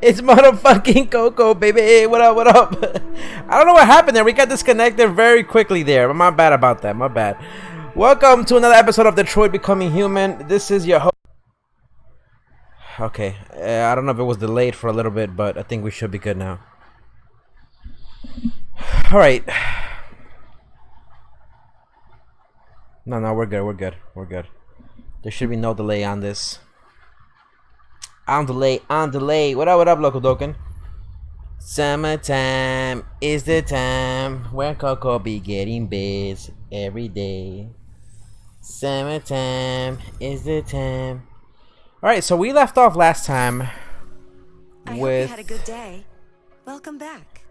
It's motherfucking Coco, baby. What up, what up? I don't know what happened there. We got disconnected very quickly there. My bad about that. My bad. Welcome to another episode of Detroit Becoming Human. This is your host. Okay. I don't know if it was delayed for a little bit, but I think we should be good now. Alright. No, we're good. We're good. We're good. There should be no delay on this. On delay. What up, Loco Doken? Summertime is the time where Coco be getting biz every day. Summertime is the time. Alright, so we left off last time I hope you had a good day. Welcome back.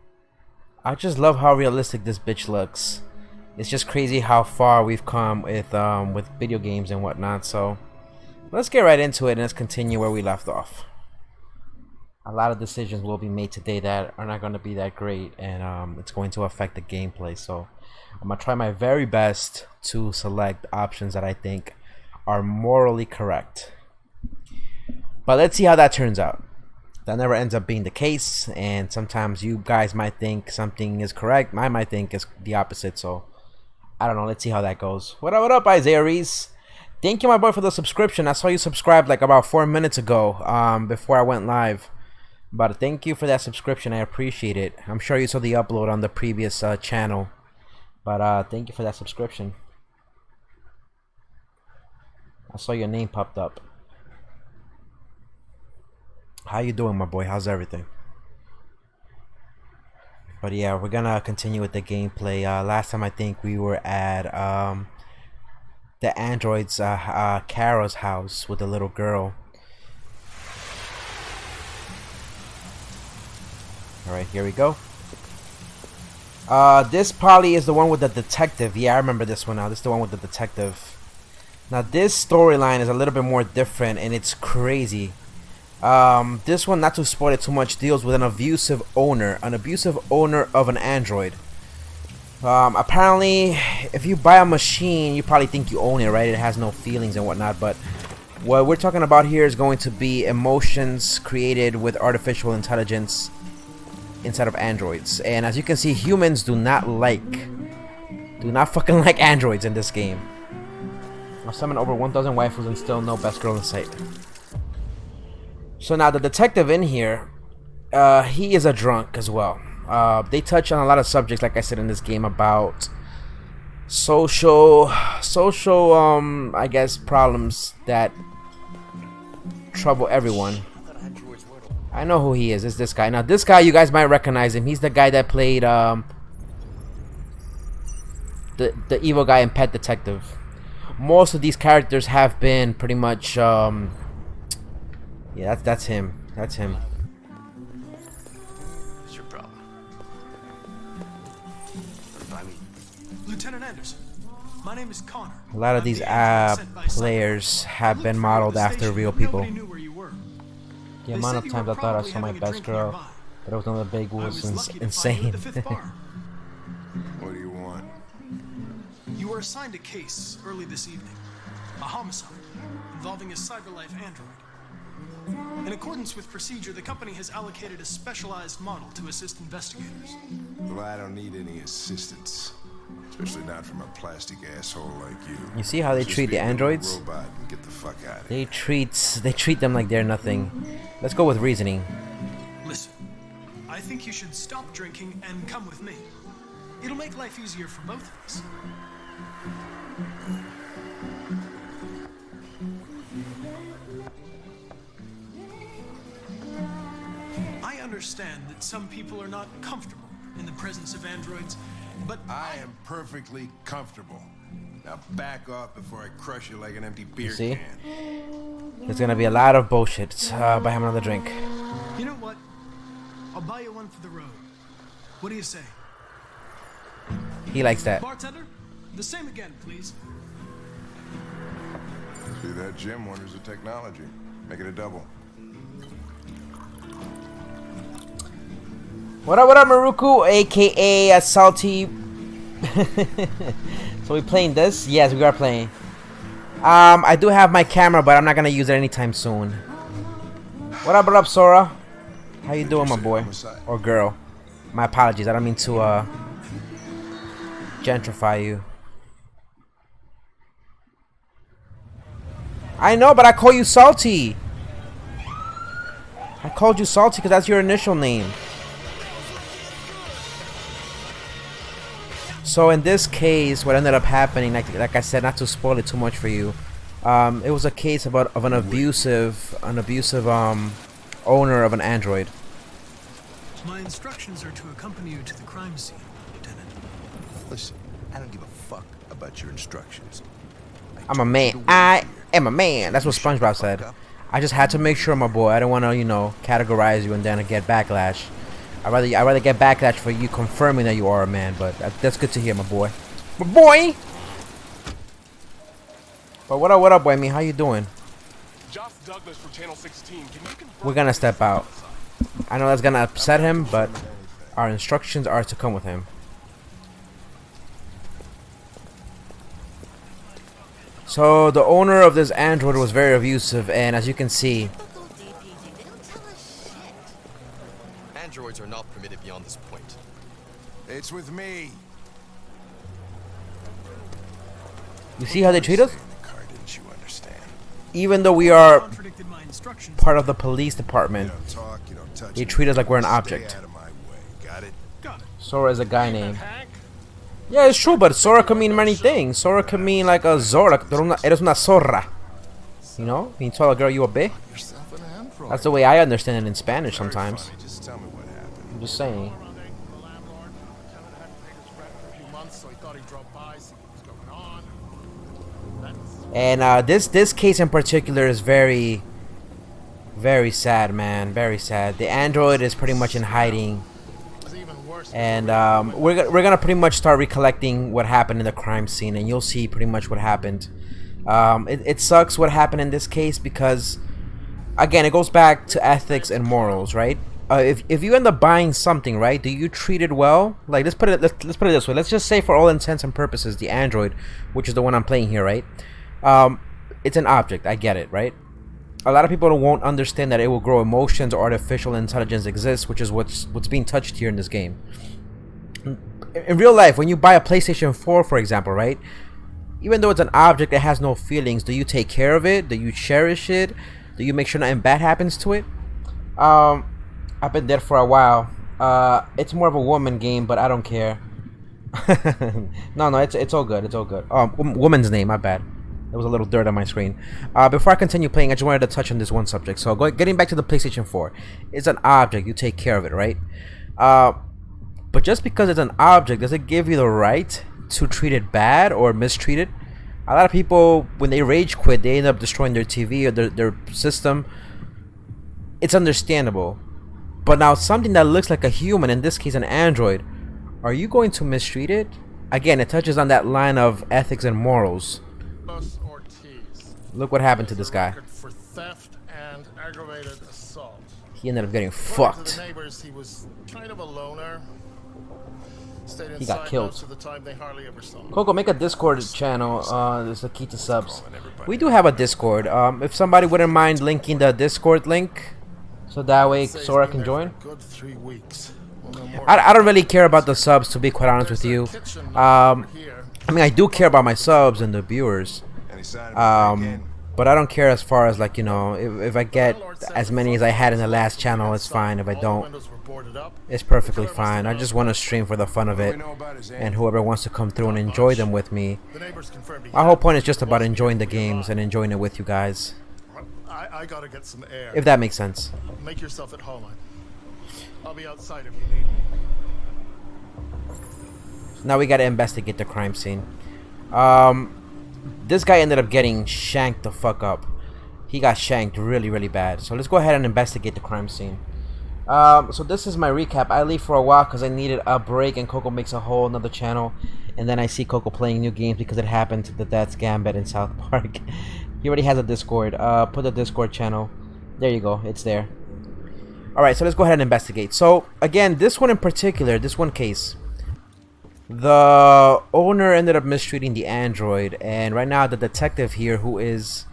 I just love how realistic this bitch looks. It's just crazy how far we've come with video games and whatnot. So let's get right into it and let's continue where we left off. A lot of decisions will be made today that are not going to be that great, and it's going to affect the gameplay. So I'm gonna try my very best to select options that I think are morally correct. But let's see how that turns out. That never ends up being the case, and sometimes you guys might think something is correct. I might think it's the opposite. So I don't know. Let's see how that goes. What up, Isaiah Reese? Thank you, my boy, for the subscription. I saw you subscribed like about 4 minutes ago, before I went live. But thank you for that subscription. I appreciate it. I'm sure you saw the upload on the previous channel. But thank you for that subscription. I saw your name popped up. How you doing, my boy? How's everything? But yeah, we're gonna continue with the gameplay. Last time I think we were at the android's Kara's house with the little girl. Alright, here we go. This probably is the one with the detective. Yeah, I remember this one now. This is the one with the detective. Now this storyline is a little bit more different and it's crazy. This one, not to spoil it too much, deals with an abusive owner of an android. Apparently, if you buy a machine, you probably think you own it, right? It has no feelings and whatnot, but what we're talking about here is going to be emotions created with artificial intelligence inside of androids. And as you can see, humans do not fucking like androids in this game. I'll summon over 1,000 waifus and still no best girl in sight. So now the detective in here, he is a drunk as well. They touch on a lot of subjects, like I said in this game, about social, I guess, problems that trouble everyone. I know who he is. It's this guy. Now this guy, you guys might recognize him. He's the guy that played the evil guy in Pet Detective. Most of these characters have been pretty much yeah, that's him. That's him. What's your problem? Lieutenant Anderson, my name is Connor. A lot of these players have been modeled after real people. The amount of times I thought I saw my best girl, but it was another big was insane. What do you want? You were assigned a case early this evening. A homicide involving a CyberLife android. In accordance with procedure, the company has allocated a specialized model to assist investigators. Well, I don't need any assistance. Especially not from a plastic asshole like you. You see how they treat the androids? Robot and get the fuck out of They treat them like they're nothing. Let's go with reasoning. Listen, I think you should stop drinking and come with me. It'll make life easier for both of us. I understand that some people are not comfortable in the presence of androids, but I am perfectly comfortable. Now back off before I crush you like an empty beer see? can. There's gonna be a lot of bullshit. Buy him another drink. you know what? I'll buy you one for the road. What do you say? He likes that. Bartender, the same again, please. See that, Jim? Wonders of technology. Make it a double. What up, Maruku, aka a Salty. So we playing this? Yes, we are playing. I do have my camera, but I'm not gonna use it anytime soon. What up, Sora? How you doing, my boy? Or girl? My apologies. I don't mean to gentrify you. I know, but I call you Salty. I called you Salty because that's your initial name. So in this case, what ended up happening, like I said, not to spoil it too much for you, it was a case of an abusive owner of an android. My instructions are to accompany you to the crime scene, Lieutenant. Listen, I don't give a fuck about your instructions. I'm a man. I am a man. That's what SpongeBob said. I just had to make sure, my boy. I don't want to, you know, categorize you and then get backlash. I'd rather get backlash for you confirming that you are a man. But that's good to hear, my boy. My boy. But what up, boy? I mean, how you doing? Josh Douglas from Channel 16. Can you confirm? We're gonna step out. I know that's gonna upset him, but our instructions are to come with him. So the owner of this android was very abusive, and as you can see, androids are not permitted beyond this point. It's with me. you see how they treat us? Car, didn't you understand? Even though we are Contradicted my instructions. part of the police You department, don't talk, you don't touch. they treat us like we're an Stay object. out of my way. Got it? Got it. Sora is a guy name. Yeah, it's true, but Sora can mean many things. Sora can mean like a Zora. Eres una zorra. You know? When you tell a girl you a bitch. Yourself an android. That's the way I understand it in Spanish Very sometimes. funny. Just tell me what happened. I'm just saying. And this case in particular is very sad, man. Very sad. The android is pretty much in hiding. And we're gonna pretty much start recollecting what happened in the crime scene, and you'll see pretty much what happened. It sucks what happened in this case because, again, it goes back to ethics and morals, right? If you end up buying something, right, do you treat it well? Like, let's put it this way. Let's just say, for all intents and purposes, the android, which is the one I'm playing here, right? It's an object. I get it, right? A lot of people won't understand that it will grow emotions or artificial intelligence exists, which is what's being touched here in this game. In real life, when you buy a PlayStation 4, for example, right? Even though it's an object that has no feelings, do you take care of it? Do you cherish it? Do you make sure nothing bad happens to it? I've been dead for a while. It's more of a woman game, but I don't care. no, it's all good. It's all good. Woman's name, my bad. There was a little dirt on my screen. Before I continue playing, I just wanted to touch on this one subject. So getting back to the PlayStation 4. It's an object. You take care of it, right? But just because it's an object, does it give you the right to treat it bad or mistreat it? A lot of people, when they rage quit, they end up destroying their TV or their system. It's understandable. But now something that looks like a human, in this case an android, are you going to mistreat it? Again, it touches on that line of ethics and morals. Look what happened to this guy. For theft and aggravated assault. He ended up getting According to fucked. the neighbors, he was kind of a loner. Stayed He got inside killed. most of the time. They hardly ever saw him. Coco, make a Discord channel. There's the key to subs. We do have a Discord. If somebody wouldn't mind linking the Discord link, so that way Say he's Sora been can there join. for a good 3 weeks. We'll know more. I don't really care about the subs, to be quite honest with you. I mean, I do care about my subs and the viewers. Any sign of a break-in? But I don't care as far as, like, you know, if I get as many as I had in the last channel, it's fine. If I don't, it's perfectly fine. I just want to stream for the fun of it, and whoever wants to come through and enjoy them with me. My whole point is just about enjoying the games and enjoying it with you guys, I gotta get some air. if that makes sense. Make yourself at home. I'll be outside if you need me. Now we gotta investigate the crime scene. This guy ended up getting shanked the fuck up. He got shanked really, really bad. So let's go ahead and investigate the crime scene. So this is my recap. I leave for a while because I needed a break, and Coco makes a whole another channel. And then I see Coco playing new games because it happened to the Death's Gambit in South Park. He already has a Discord. Put the Discord channel. There you go. It's there. Alright, so let's go ahead and investigate. So, again, this one in particular, this one case, the owner ended up mistreating the android, and right now the detective here, who is...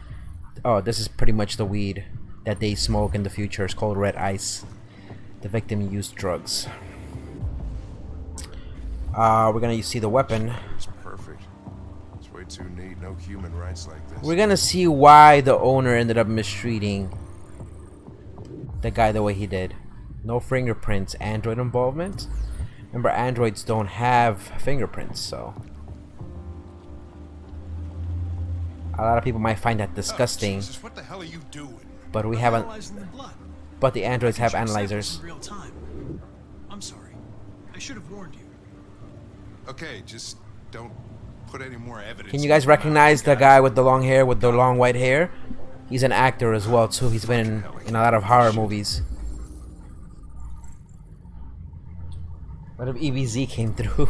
Oh, this is pretty much the weed. that they smoke in the future. It's called red ice. The victim used drugs. We're gonna see the weapon. It's perfect. It's way too neat. No human rights like this. We're gonna see why the owner ended up mistreating the guy the way he did. No fingerprints, android involvement. Remember, androids don't have fingerprints, so a lot of people might find that disgusting. Oh, Jesus, what the hell are you doing? But we haven't. Analyzing the blood. But the androids have Check samples analyzers. in real time. I'm sorry. I should have warned you. Okay, just don't put any more evidence. Can you guys recognize the guy with the long hair, with the long white hair? He's an actor as well too. He's been in a lot of horror movies. What if EBZ came through?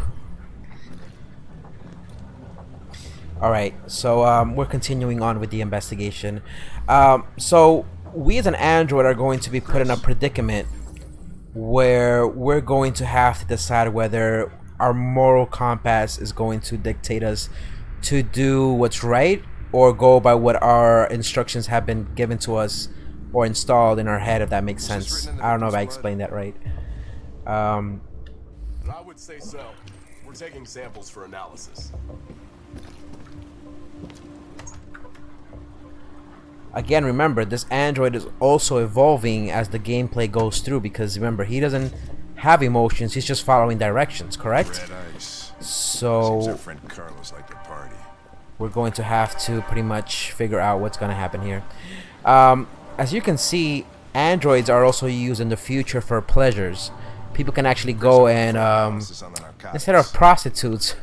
Alright, so we're continuing on with the investigation. So we as an android are going to be put in a predicament where we're going to have to decide whether our moral compass is going to dictate us to do what's right or go by what our instructions have been given to us or installed in our head, if that makes sense. I don't know if I explained that right. I would say so. We're taking samples for analysis. Again, remember, this android is also evolving as the gameplay goes through, because remember, he doesn't have emotions, he's just following directions, correct? Red ice. Seems So our friend Carlos liked the party. we're going to have to pretty much figure out what's going to happen here. As you can see, androids are also used in the future for pleasures. People can actually go and Analysis on the narcotics. instead of prostitutes,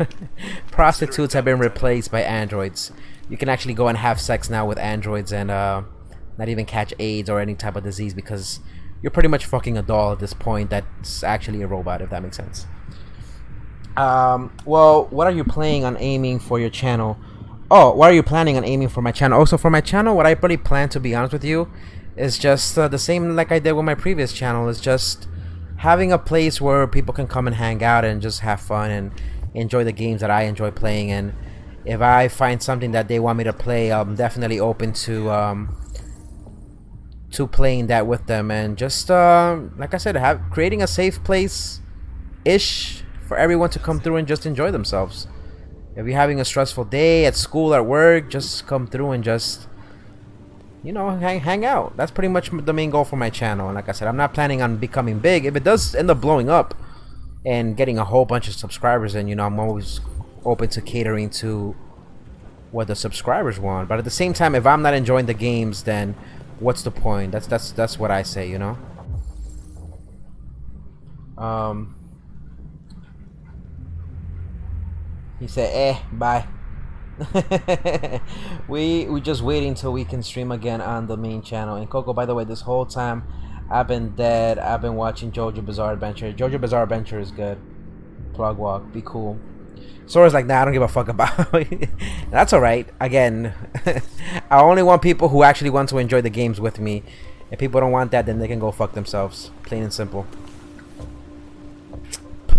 prostitutes have been replaced by androids. You can actually go and have sex now with androids and not even catch AIDS or any type of disease, because you're pretty much fucking a doll at this point that's actually a robot, if that makes sense. Well, what are you planning on aiming for your channel? Oh, what are you planning on aiming for my channel? Also, for my channel, what I really plan, to be honest with you, is just the same like I did with my previous channel. Is just having a place where people can come and hang out and just have fun and enjoy the games that I enjoy playing. And if I find something that they want me to play, I'm definitely open to playing that with them. And just like I said, creating a safe place ish for everyone to come through and just enjoy themselves. If you're having a stressful day at school, at work, just come through and just, you know, hang out. That's pretty much the main goal for my channel. And like I said, I'm not planning on becoming big. If it does end up blowing up and getting a whole bunch of subscribers, and you know, I'm always open to catering to what the subscribers want. But at the same time, if I'm not enjoying the games, then what's the point? That's what I say, you know. He said, bye. we just waiting till we can stream again on the main channel. And Coco, by the way, this whole time I've been dead. I've been watching JoJo Bizarre Adventure. JoJo Bizarre Adventure is good. Plug walk, be cool. Sora's like, nah, I don't give a fuck about it. That's alright. Again, I only want people who actually want to enjoy the games with me. If people don't want that, then they can go fuck themselves. Plain and simple.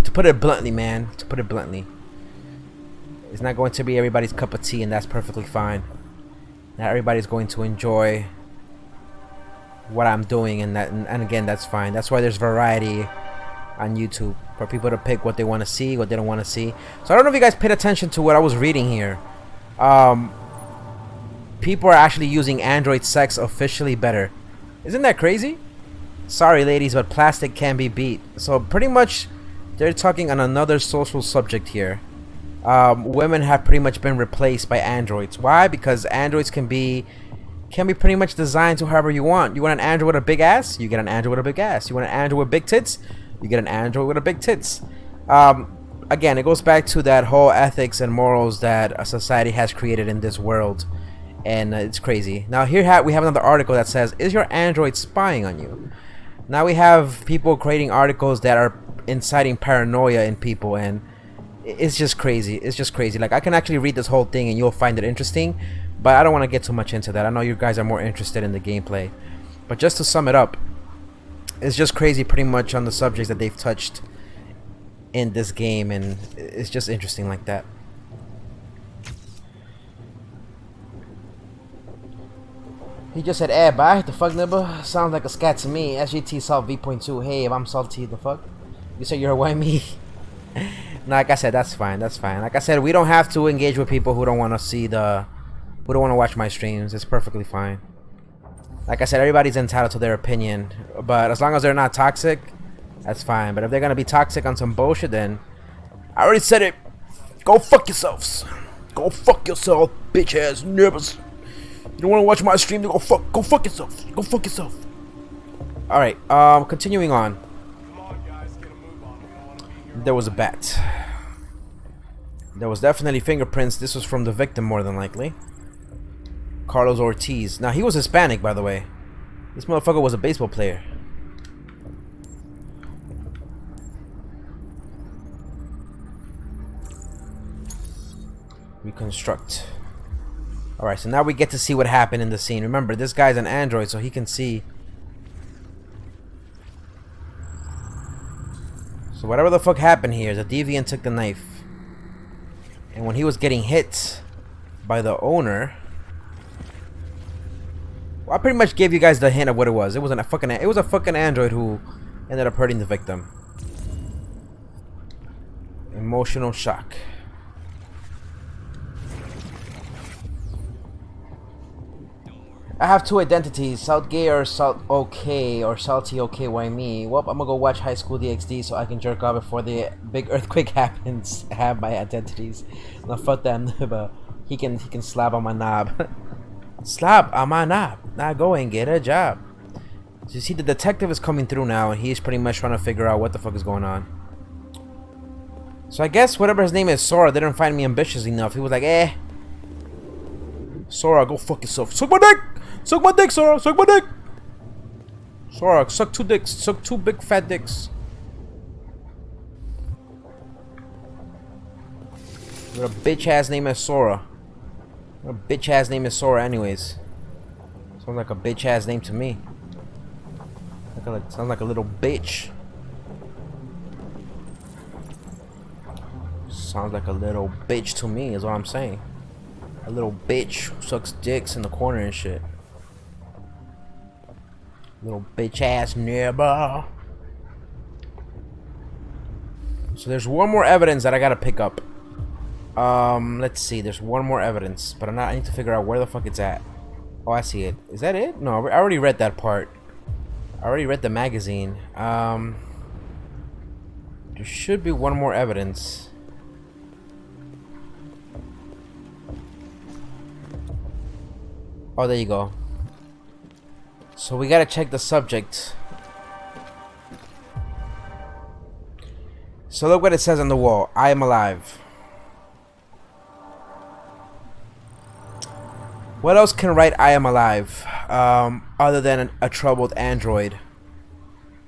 To put it bluntly, man. To put it bluntly. It's not going to be everybody's cup of tea, and that's perfectly fine. Not everybody's going to enjoy what I'm doing, and again, that's fine. That's why there's variety on YouTube, for people to pick what they want to see, what they don't want to see. So I don't know if you guys paid attention to what I was reading here. People are actually using Android sex officially better. Isn't that crazy? Sorry, ladies, but plastic can be beat. So pretty much, they're talking on another social subject here. Women have pretty much been replaced by androids. Why? Because androids can be pretty much designed to however you want. You want an android with a big ass? You get an android with a big ass. You want an android with big tits? You get an android with a big tits. Again, it goes back to that whole ethics and morals that a society has created in this world, and it's crazy. Now here we have another article that says, is your android spying on you? Now we have people creating articles that are inciting paranoia in people, and it's just crazy. It's just crazy. Like, I can actually read this whole thing and you'll find it interesting, but I don't want to get too much into that. I know you guys are more interested in the gameplay, but just to sum it up, it's just crazy pretty much on the subjects that they've touched in this game, and it's just interesting like that. He just said, eh, bye. The fuck, nibba? Sounds like a scat to me. SGT salt V.2. Hey, if I'm salty, the fuck? You said you're a me. No, like I said, that's fine. That's fine. Like I said, we don't have to engage with people who don't want to see the... who don't want to watch my streams. It's perfectly fine. Like I said, everybody's entitled to their opinion. But as long as they're not toxic, that's fine. But if they're going to be toxic on some bullshit, then... I already said it. Go fuck yourselves. Go fuck yourself, bitch ass nippers. You don't want to watch my stream, then go fuck yourself. Go fuck yourself. Alright, continuing on. There was a bat. There was definitely fingerprints. This was from the victim, more than likely. Carlos Ortiz. Now, he was Hispanic, by the way. This motherfucker was a baseball player. Reconstruct. Alright, so now we get to see what happened in the scene. Remember, this guy's an android, so he can see. So whatever the fuck happened here, the deviant took the knife. And when he was getting hit by the owner... Well, I pretty much gave you guys the hint of what it was. It was a fucking android who ended up hurting the victim. Emotional shock. I have two identities, Salt Gay or Salt OK or Salty OK, why me? Well, I'm gonna go watch High School DxD so I can jerk off before the big earthquake happens. I have my identities. No, fuck them, but he can slap on my knob. Slap on my knob. Now go and get a job. So you see, the detective is coming through now, and he's pretty much trying to figure out what the fuck is going on. So I guess whatever his name is, Sora, didn't find me ambitious enough. He was like, eh. Sora, go fuck yourself. Suck my dick! Suck my dick, Sora! Suck my dick! Sora, suck two dicks. Suck two big fat dicks. What a bitch ass name is Sora. What a bitch ass name is Sora, anyways. Sounds like a bitch ass name to me. Sounds like a little bitch. Sounds like a little bitch to me, is what I'm saying. A little bitch who sucks dicks in the corner and shit. Little bitch ass neighbor. So there's one more evidence that I gotta pick up. Let's see. There's one more evidence, but I need to figure out where the fuck it's at. Oh, I see it. Is that it? No, I already read that part. I already read the magazine. There should be one more evidence. Oh, there you go. So we gotta check the subject. So look what it says on the wall. I am alive. What else can write I am alive other than a troubled android?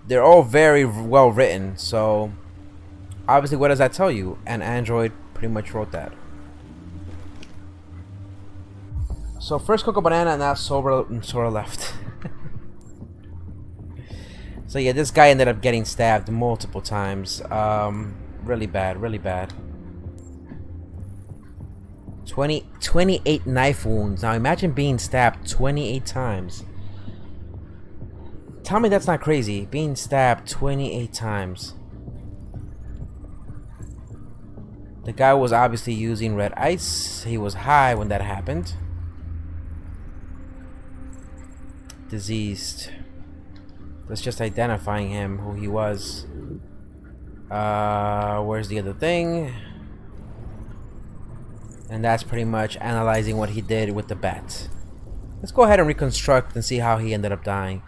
They're all very well written, so obviously what does that tell you? An android pretty much wrote that. So first Coco Banana and now Sora left. So yeah, this guy ended up getting stabbed multiple times. Really bad, really bad. 28 knife wounds. Now imagine being stabbed 28 times. Tell me that's not crazy. Being stabbed 28 times. The guy was obviously using red ice. He was high when that happened. Diseased. That's just identifying him, who he was. Where's the other thing? And that's pretty much analyzing what he did with the bat. Let's go ahead and reconstruct and see how he ended up dying.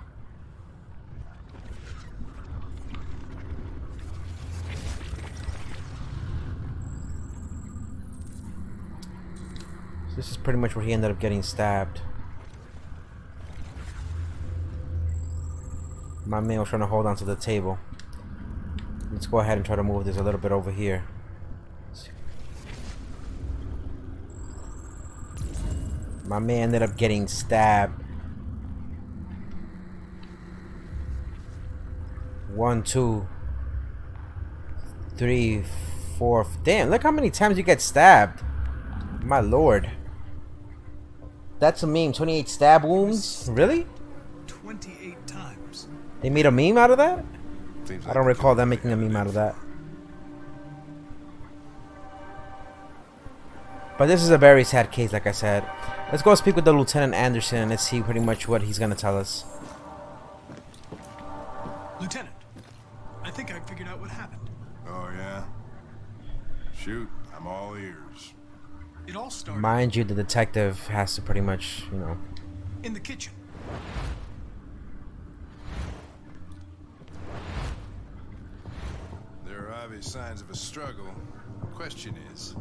So this is pretty much where he ended up getting stabbed. My man was trying to hold on to the table. Let's go ahead and try to move this a little bit over here. My man ended up getting stabbed. 1, 2, 3, 4. Damn, look how many times you get stabbed. My lord. That's a meme. 28 stab wounds? Really? 28 times. They made a meme out of that? Seems I like don't the recall killer them making a had meme an out of that. info. But this is a very sad case, like I said. Let's go speak with the Lieutenant Anderson and let's see pretty much what he's gonna tell us. Lieutenant, I think I figured out what happened. Oh, yeah? Shoot, I'm all ears. It all started Mind you, the detective has to pretty much, you know. in the kitchen. There are obvious signs of a struggle. Question is,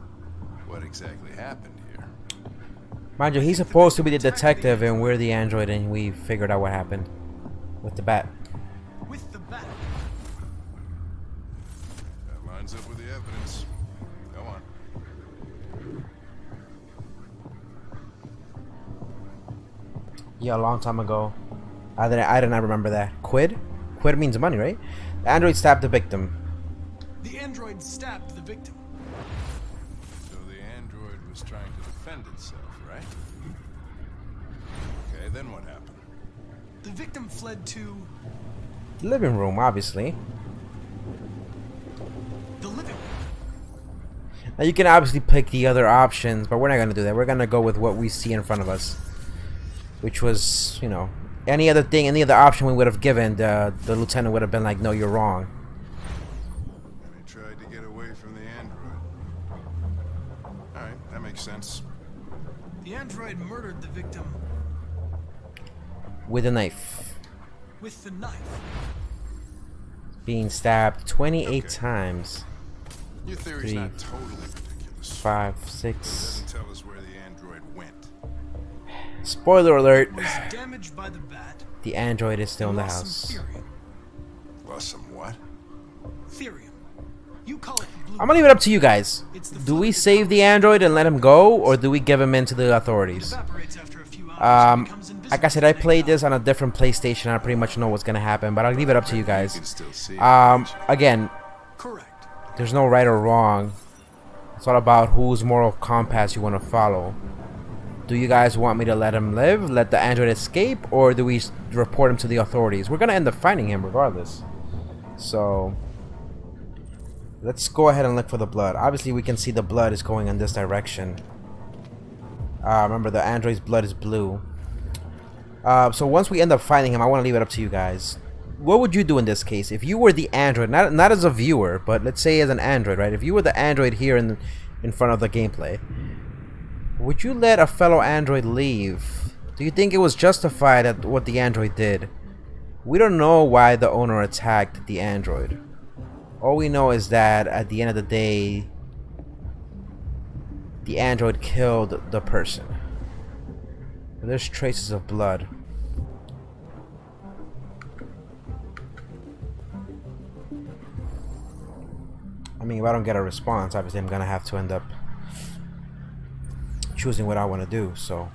what exactly happened here? Mind you, he's supposed to be the detective and we're the android and we figured out what happened. With the bat. With the bat. That lines up with the evidence. Go on. Yeah, a long time ago. I did not remember that. Quid? Quid means money, right? The android stabbed the victim. The android stabbed the victim. So the android was trying to defend itself, right? Okay, then what happened? The victim fled to The living room, obviously. the living room. Now you can obviously pick the other options, but we're not gonna do that. We're gonna go with what we see in front of us. Which was, you know, any other thing, any other option we would have given, the lieutenant would have been like, no, you're wrong. And he tried to get away from the android. Alright, that makes sense. The android murdered the victim With a knife. with the knife. Being stabbed 28 Okay. times. Your theory's 3, not totally ridiculous. 5, It 6. doesn't tell us where the android went. Spoiler alert. Was damaged by the bat. The android is still in the Lost house. some therium. Lost some what? Therium. You call it blue. I'm gonna leave it up to you guys. It's the Do we fluid save the that android and let him go, or do we give him into the It authorities? evaporates after a few hours and becomes invisible Like I said, to I the played naked this on a different PlayStation. I pretty much know what's gonna happen, but I'll leave it up to you You guys. can still see it. Again, eye. Correct. there's no right or wrong. It's all about whose moral compass you want to follow. Do you guys want me to let him live, let the android escape, or do we report him to the authorities? We're gonna end up finding him regardless. So let's go ahead and look for the blood. Obviously, we can see the blood is going in this direction. Remember, the android's blood is blue. So once we end up finding him, I want to leave it up to you guys. What would you do in this case if you were the android, not as a viewer, but let's say as an android, right? If you were the android here in front of the gameplay, would you let a fellow android leave? Do you think it was justified at what the android did? We don't know why the owner attacked the android. All we know is that at the end of the day, the android killed the person. There's traces of blood. I mean, if I don't get a response, obviously I'm gonna have to end up choosing what I want to do, so.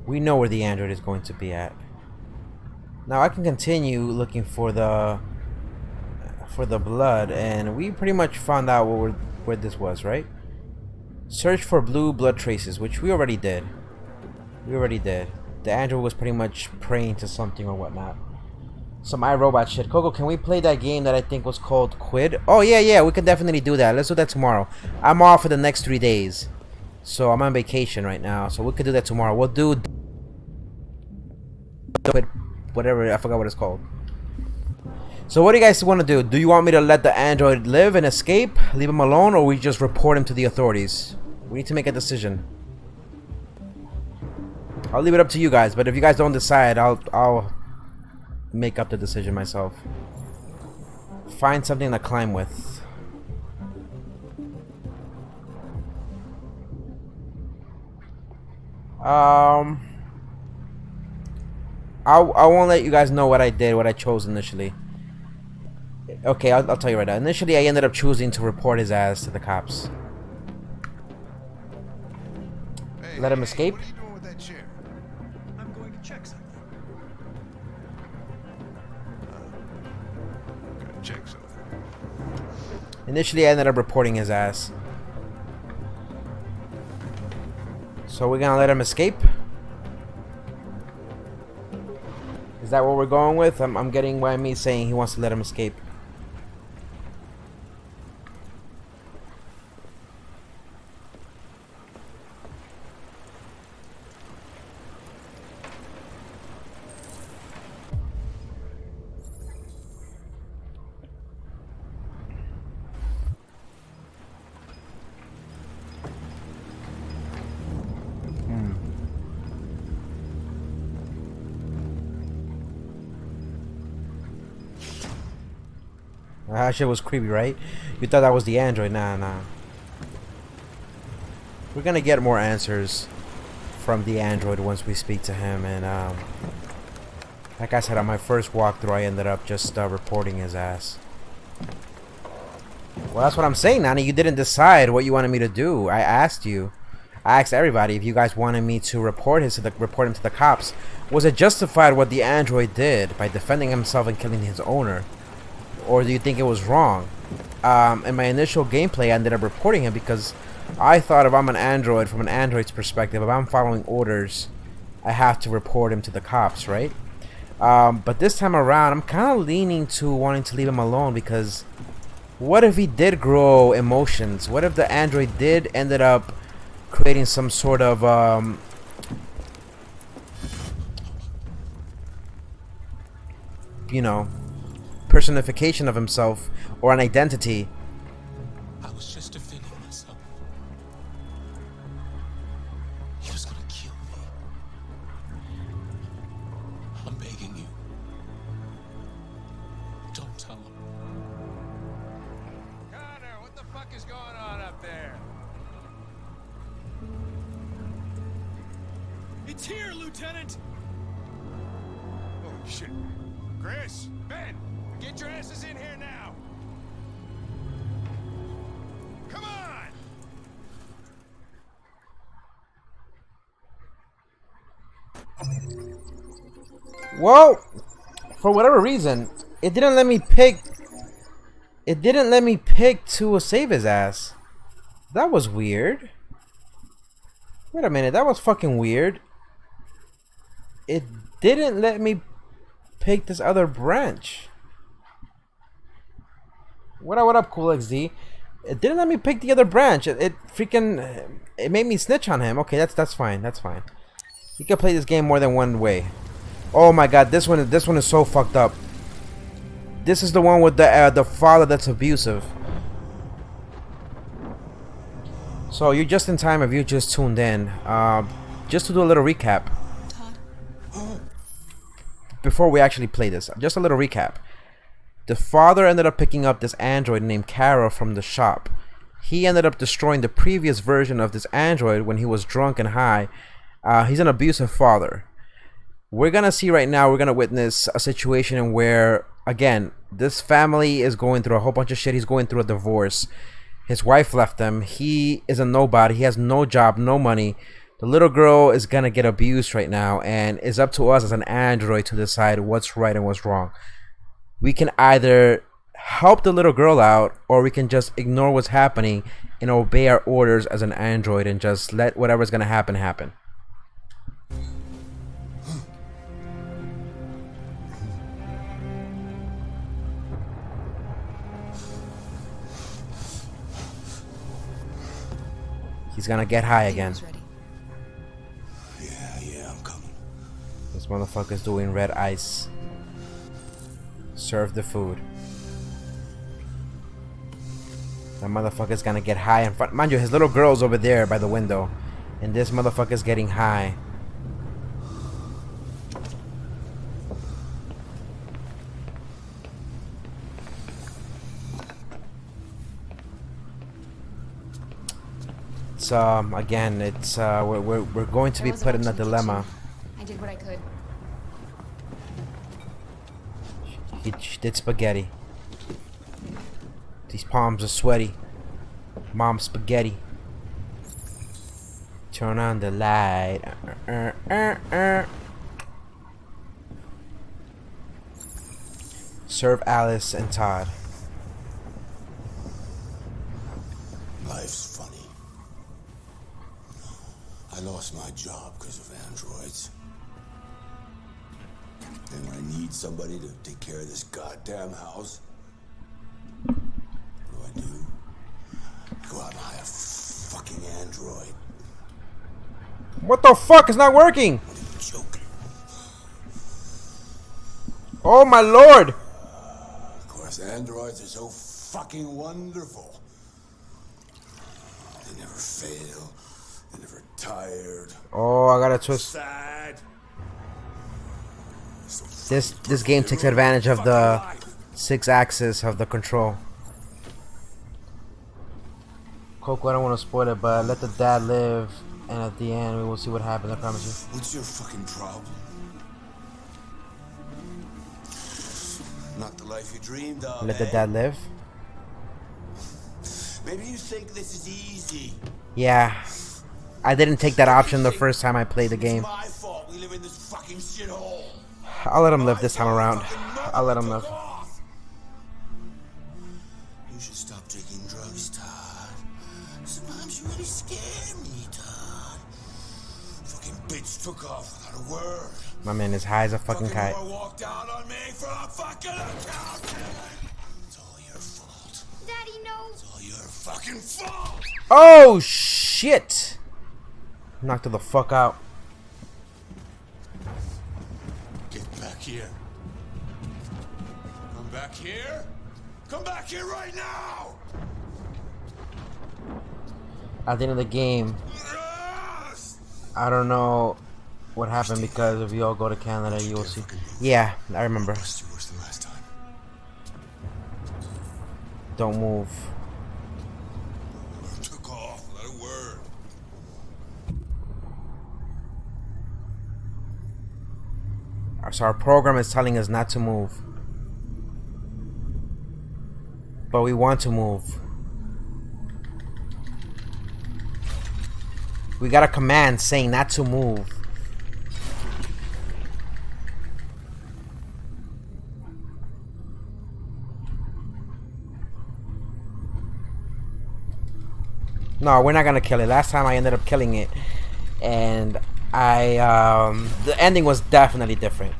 We know where the android is going to be at. Now I can continue looking for the blood, and we pretty much found out where this was, right? Search for blue blood traces, which we already did. The android was pretty much praying to something or whatnot. Some iRobot shit. Coco, can we play that game that I think was called Quid? Oh yeah, we can definitely do that. Let's do that tomorrow. I'm off for the next 3 days, so I'm on vacation right now. So we could do that tomorrow. We'll do Quid, whatever. I forgot what it's called. So what do you guys want to do? Do you want me to let the android live and escape, leave him alone, or we just report him to the authorities? We need to make a decision. I'll leave it up to you guys, but if you guys don't decide, I'll make up the decision myself. Find something to climb with. I won't let you guys know what I did, what I chose initially. Okay, I'll tell you right now. Initially, I ended up choosing to report his ass to the cops. Hey, Let him escape? What are you doing with that chair? I'm going to check something. Initially, I ended up reporting his ass. So we're gonna let him escape? Is that what we're going with? I'm getting why me saying he wants to let him escape. That shit was creepy, right? You thought that was the android. Nah. We're gonna get more answers from the android once we speak to him. And like I said, on my first walkthrough, I ended up just reporting his ass. Well, that's what I'm saying, Nani. You didn't decide what you wanted me to do. I asked you. I asked everybody if you guys wanted me to report him to the cops. Was it justified what the android did by defending himself and killing his owner? Or do you think it was wrong? In my initial gameplay, I ended up reporting him because I thought if I'm an android, from an android's perspective, if I'm following orders, I have to report him to the cops, right? But this time around, I'm kind of leaning to wanting to leave him alone because what if he did grow emotions? What if the android did ended up creating some sort of you know, personification of himself or an identity? I was just defending myself. He was gonna kill me. I'm begging you. Don't tell him. Connor, what the fuck is going on up there? It's here, Lieutenant! Oh shit. Chris, Ben, get your asses in here now. Come on! Well, for whatever reason, it didn't let me pick. It didn't let me pick to save his ass. That was weird. Wait a minute, that was fucking weird. It didn't let me pick this other branch. What up, Cool XD? It didn't let me pick the other branch. It made me snitch on him. Okay, that's fine. That's fine. You can play this game more than one way. Oh my god, this one is so fucked up. This is the one with the father that's abusive. So you're just in time if you just tuned in. Just to do a little recap. Before we actually play this, just a little recap. The father ended up picking up this android named Kara from the shop. He ended up destroying the previous version of this android when he was drunk and high. He's an abusive father. We're gonna see right now, we're gonna witness a situation where, again, this family is going through a whole bunch of shit. He's going through a divorce. His wife left him. He is a nobody. He has no job, no money. The little girl is gonna get abused right now, and it's up to us as an android to decide what's right and what's wrong. We can either help the little girl out, or we can just ignore what's happening and obey our orders as an android and just let whatever's gonna happen happen. He's gonna get high again. Yeah, I'm coming. This motherfucker's doing red ice. Serve the food. That motherfucker's gonna get high in front. Mind you, his little girl's over there by the window. And this motherfucker's getting high. It's again, it's we're going to be put in a dilemma. I did what I could. She did spaghetti. These palms are sweaty. Mom spaghetti. Turn on the light. Serve Alice and Todd. life's funny. I lost my job because of androids. And when I need somebody to take care of this goddamn house, what do? Go out and hire a fucking android. What the fuck? It's not working. What are you joking? Oh my lord. Of course, androids are so fucking wonderful. They never fail. They're never tired. Oh, I gotta twist. Sad. This game takes advantage of the 6-axis of the control. Coco, I don't want to spoil it, but let the dad live, and at the end we will see what happens. I promise you. What's your fucking problem? Not the life you dreamed of. Let the dad live. Maybe you think this is easy. Yeah, I didn't take that option the first time I played the game. It's my fault we live in this fucking shithole. I'll let him live this time around. I'll let him live. You should stop taking drugs, Todd. Sometimes you really scare me, Todd. Fucking bitch took off without a word. My man is high as a fucking kite. Walked out on me for a fucking account. It's all your fault. Daddy, no. It's all your fucking fault. Oh shit! Knocked her the fuck out. Get back here. Come back here. Come back here right now. At the end of the game, I don't know what happened because if you all go to Canada, you will see. Yeah, I remember. Worse than last time. Don't move. Took off without a word. So our program is telling us not to move, but we want to move. We got a command saying not to move. No, we're not gonna kill it. Last time I ended up killing it, and the ending was definitely different.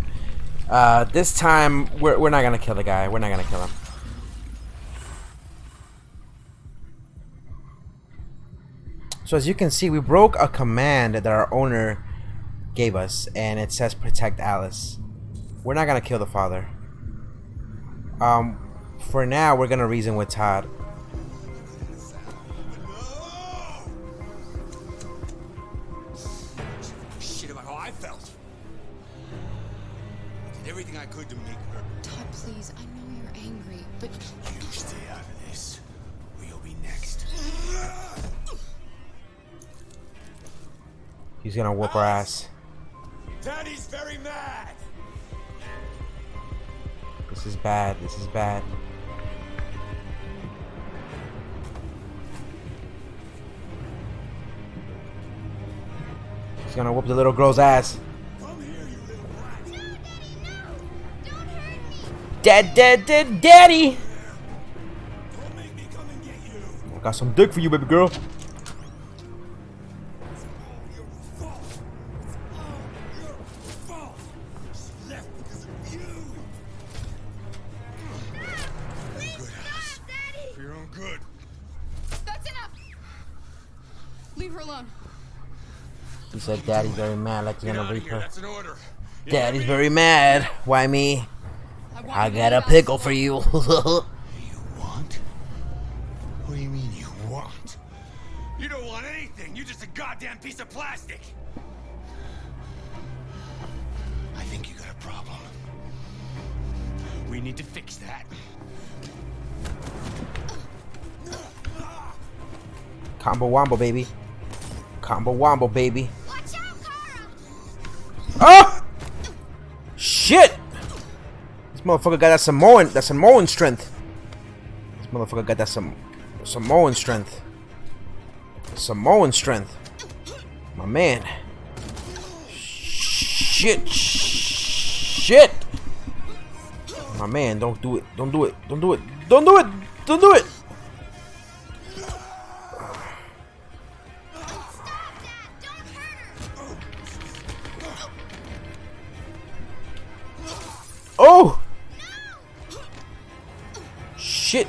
This time we're not gonna kill the guy. We're not gonna kill him. So as you can see, we broke a command that our owner gave us, and it says protect Alice. We're not gonna kill the father. For now, we're gonna reason with Todd. Shit about how I felt. I did everything I could to make her. Todd, please, I know you're angry, but You stay out of this, or you'll be next. He's gonna whoop our ass. Daddy's very mad. This is bad. This is bad. He's gonna whoop the little girl's ass. Come here, you little brat. No, Daddy, no. Don't hurt me. Daddy! Don't make me come and get you. I got some dick for you, baby girl. Your fault. Your fault. She left because of you. Please Good stop, house. Daddy. For your own good. that's enough. Leave her alone. He said Daddy's very mad, like he's Get gonna out of reap here. her. That's an order. You Daddy's hear me? very mad. Why me? want I you got to a leave pickle Alice for you. You want? What do you mean you want? You don't want anything. You're just a goddamn piece of plastic. I think you got a problem. We need to fix that. Combo wombo, baby. Combo wombo, baby. Watch out, Kara. Oh! Shit! This motherfucker got that Samoan strength. This motherfucker got that Samoan strength. Samoan strength. My man. Shit. Shit. My man, don't do it. Don't do it. Don't do it. Don't do it. Don't do it. shit.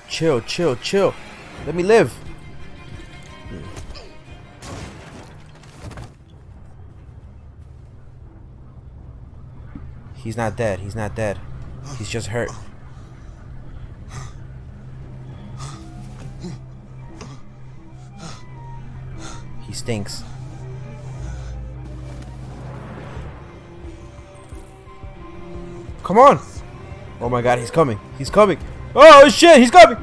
Chill, chill, chill. Let me live. He's not dead. He's not dead. He's just hurt. He stinks. Come on! Oh my god, he's coming. He's coming. Oh shit, he's coming!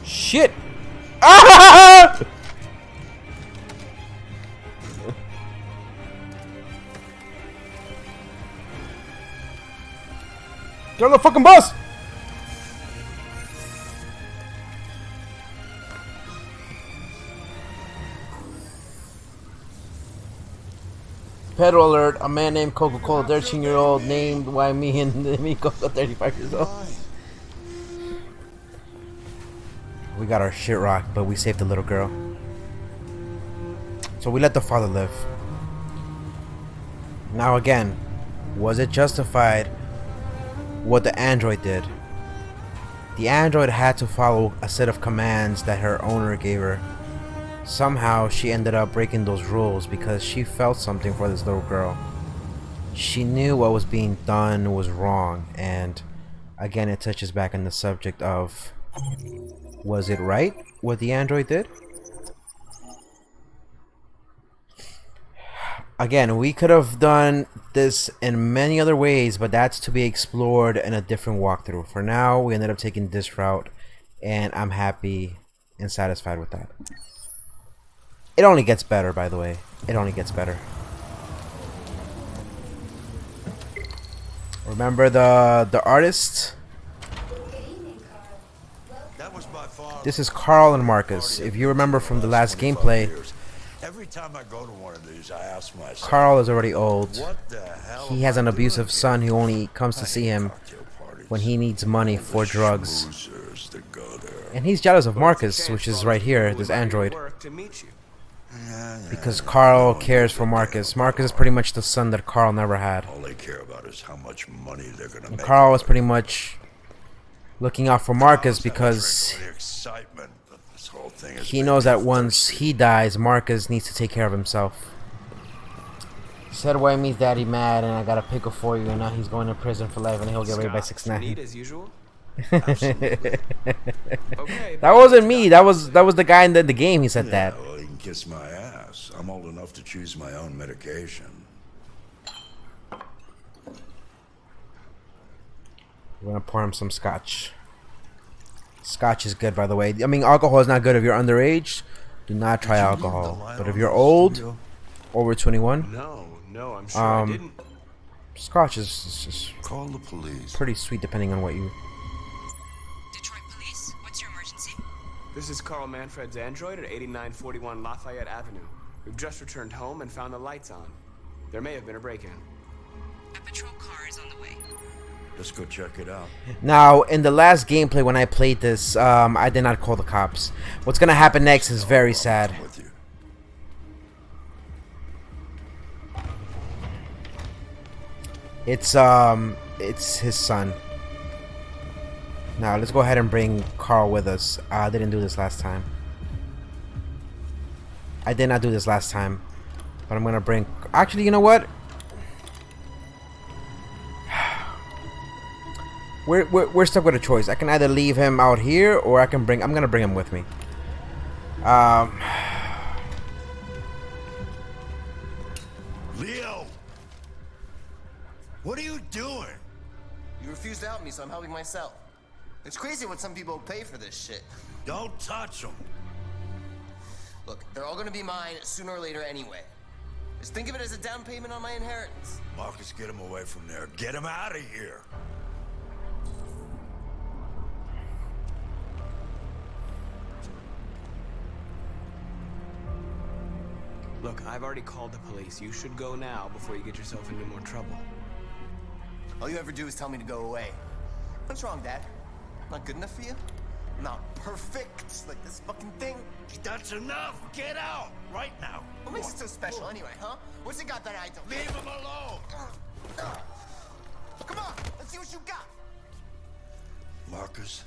Shit! Ah! Get on the fucking bus! Pedal alert, a man named Coca-Cola, 13-year-old, named why me and me Coca, 35 years old. We got our shit rocked, but we saved the little girl. So we let the father live. Now again, was it justified what the android did? The android had to follow a set of commands that her owner gave her. Somehow she ended up breaking those rules because she felt something for this little girl. She knew what was being done was wrong, and again it touches back on the subject of, was it right what the android did? Again, we could have done this in many other ways, but that's to be explored in a different walkthrough. For now, we ended up taking this route, and I'm happy and satisfied with that. It only gets better, by the way. It only gets better. Remember the artist? This is Carl and Marcus. If you remember from the last gameplay, Every time I go to one of these, I ask myself, Carl is already old. what the hell He has an abusive son who only comes to see him when he needs money for drugs. And he's jealous of Marcus, which is right here, this android. Because Carl cares for Marcus. Marcus is pretty much the son that Carl never had. All they care about is how much money they're gonna And make. Carl is pretty much looking out for Marcus because he knows that once he dies, Marcus needs to take care of himself. Said why me's daddy mad and I got a pickle for you, and now he's going to prison for life and he'll get away by 6ix9ine. As usual? Okay, that wasn't me. That was the guy in the game. He said that. Well, you can kiss my ass. I'm old enough to choose my own medication. We're gonna pour him some scotch. Scotch is good, by the way. I mean, alcohol is not good if you're underage. Do not try alcohol. But if you're old, over 21, no, I'm sure I didn't. Scotch is just Call the police. pretty sweet, depending on what you. Detroit Police, what's your emergency? This is Carl Manfred's android at 8941 Lafayette Avenue. We've just returned home and found the lights on. There may have been a break-in. A patrol car is on the way. Let's go check it out. Now, in the last gameplay when I played this, I did not call the cops. What's gonna happen next is very sad. It's his son. Now let's go ahead and bring Carl with us. I didn't do this last time. I did not do this last time, but I'm gonna bring. Actually, you know what? We're stuck with a choice. I can either leave him out here, or I can bring. I'm gonna bring him with me. Leo, what are you doing? You refused to help me, so I'm helping myself. It's crazy what some people pay for this shit. Don't touch him. Look, they're all gonna be mine sooner or later anyway. Just think of it as a down payment on my inheritance. Marcus, get him away from there. Get him out of here. Look, I've already called the police. You should go now before you get yourself into more trouble. All you ever do is tell me to go away. What's wrong, Dad? Not good enough for you? Not perfect, like this fucking thing? That's enough. Get out right now. What makes it so special anyway, huh? What's it got that I don't? Leave him alone. Come on, let's see what you got. Marcus,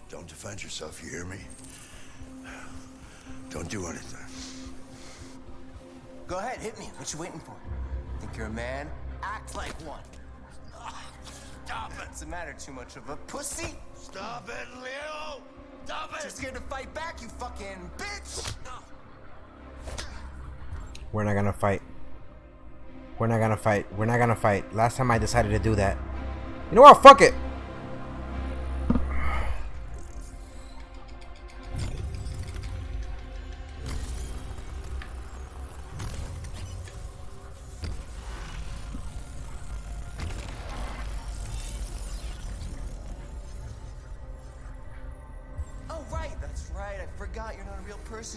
don't defend yourself, you hear me? Don't do anything. Go ahead, hit me. What you waiting for? Think you're a man? Act like one. Stop it. What's the matter? Too much of a pussy? Stop it, Leo. Stop it. Too scared to fight back, you fucking bitch. We're not gonna fight. We're not gonna fight. We're not gonna fight. Last time I decided to do that. You know what? Fuck it.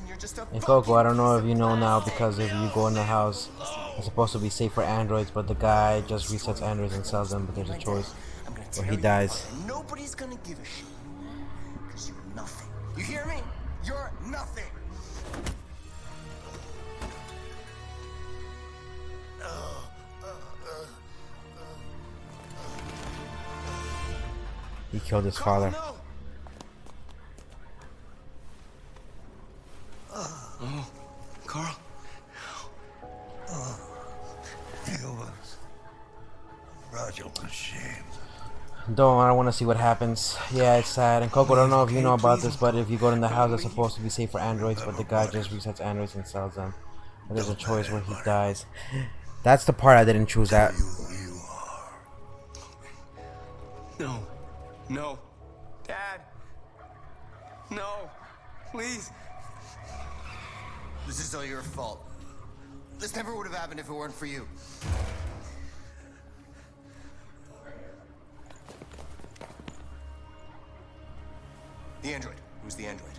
You're just a And Coco, I don't know if you know now, because if you go in the house, it's supposed to be safe for androids, but the guy just resets androids and sells them, but there's a choice where he dies. Nobody's gonna give a shit. Because you're nothing. You hear me? You're nothing. He killed his father. Oh, Carl. Humans. Fragile machines. I don't want to see what happens. Yeah, it's sad. And Coco, I don't know if you know about this, but if you go in the house, it's supposed to be safe for androids, but the guy just resets androids and sells them. But there's a choice where he dies. That's the part I didn't choose at. No. No. Dad. No. Please. This is all your fault. This never would have happened if it weren't for you. The android. Who's the android?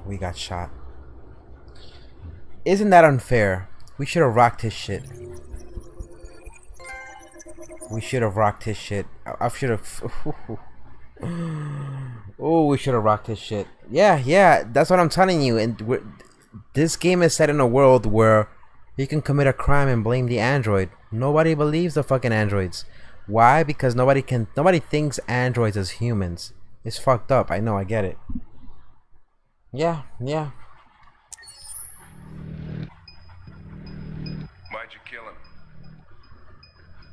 We got shot. Isn't that unfair? We should have rocked his shit. We should have rocked his shit. I should have... Oh, we should have rocked his shit. Yeah, that's what I'm telling you. And this game is set in a world where you can commit a crime and blame the android. Nobody believes the fucking androids. Why? Because nobody thinks androids as humans. It's fucked up. I know, I get it. Yeah. Why'd you kill him?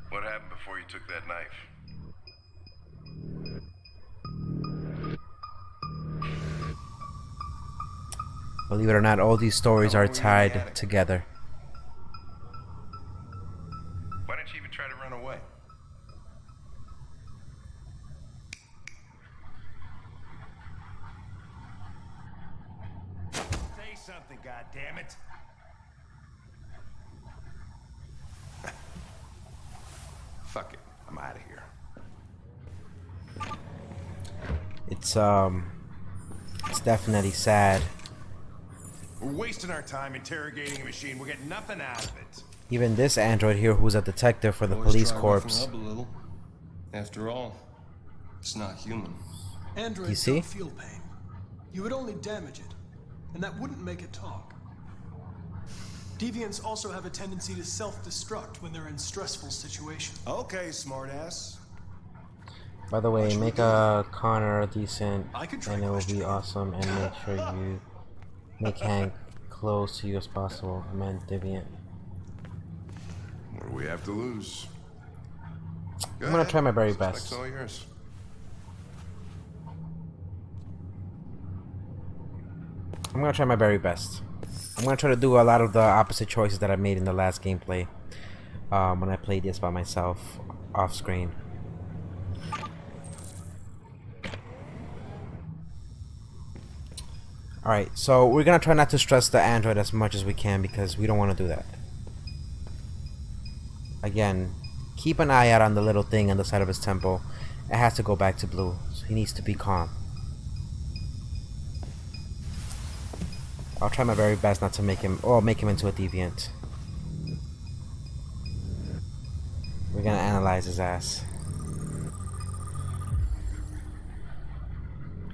What happened before you took that knife? Believe it or not, all these stories are tied together. Why didn't you even try to run away? Say something, goddammit. Fuck it. I'm out of here. It's definitely sad. We're wasting our time interrogating a machine. We're getting nothing out of it. Even this android here, who's a detective for the police corps. After all, it's not human. Androids You see? don't feel pain. You would only damage it, and that wouldn't make it talk. Deviants also have a tendency to self-destruct when they're in stressful situations. Okay, smartass. By the way, make a Connor decent, I could try and it will be questioning. awesome. And make sure you make Hank close to you as possible. I meant Deviant. What do we have to lose? I'm gonna try my very best. Suspect's all yours. I'm gonna try my very best. I'm gonna try to do a lot of the opposite choices that I made in the last gameplay. When I played this by myself off screen. Alright, so we're gonna try not to stress the android as much as we can because we don't want to do that. Again, keep an eye out on the little thing on the side of his temple. It has to go back to blue, so he needs to be calm. I'll try my very best not to make him into a deviant. We're gonna analyze his ass.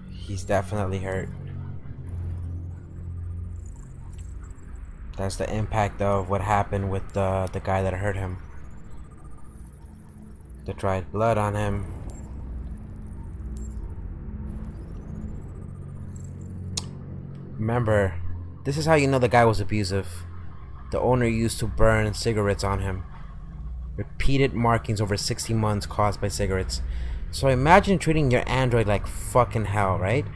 He's definitely hurt. That's the impact of what happened with the guy that hurt him. The dried blood on him. Remember, this is how you know the guy was abusive. The owner used to burn cigarettes on him. Repeated markings over 60 months caused by cigarettes. So imagine treating your android like fucking hell, right?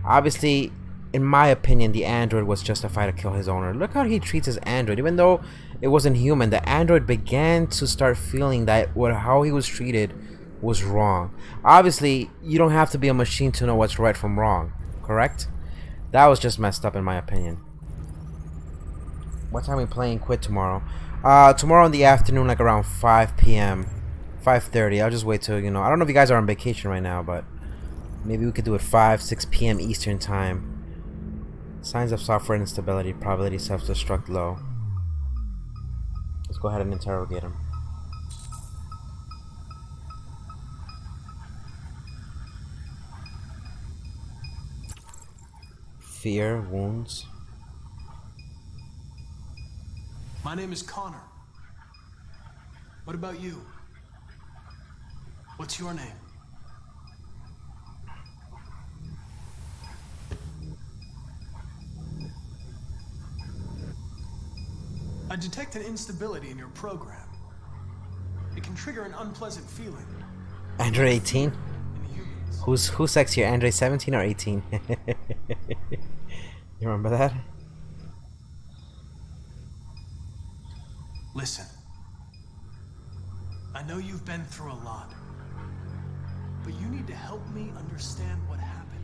Obviously, in my opinion, the android was justified to kill his owner. Look how he treats his android. Even though it wasn't human, the android began to start feeling that how he was treated was wrong. Obviously, you don't have to be a machine to know what's right from wrong, correct? That was just messed up in my opinion. What time are we playing Quit tomorrow? Tomorrow in the afternoon, like around 5 p.m. 5:30. I'll just wait till, you know, I don't know if you guys are on vacation right now, but maybe we could do it 6 p.m. Eastern time. Signs of software instability, probability self-destruct low. Let's go ahead and interrogate him. Fear, wounds. My name is Connor. What about you? What's your name? I detect an instability in your program. It can trigger an unpleasant feeling. Android 18? Who's sexier, Android 17 or 18? You remember that? Listen. I know you've been through a lot, but you need to help me understand what happened.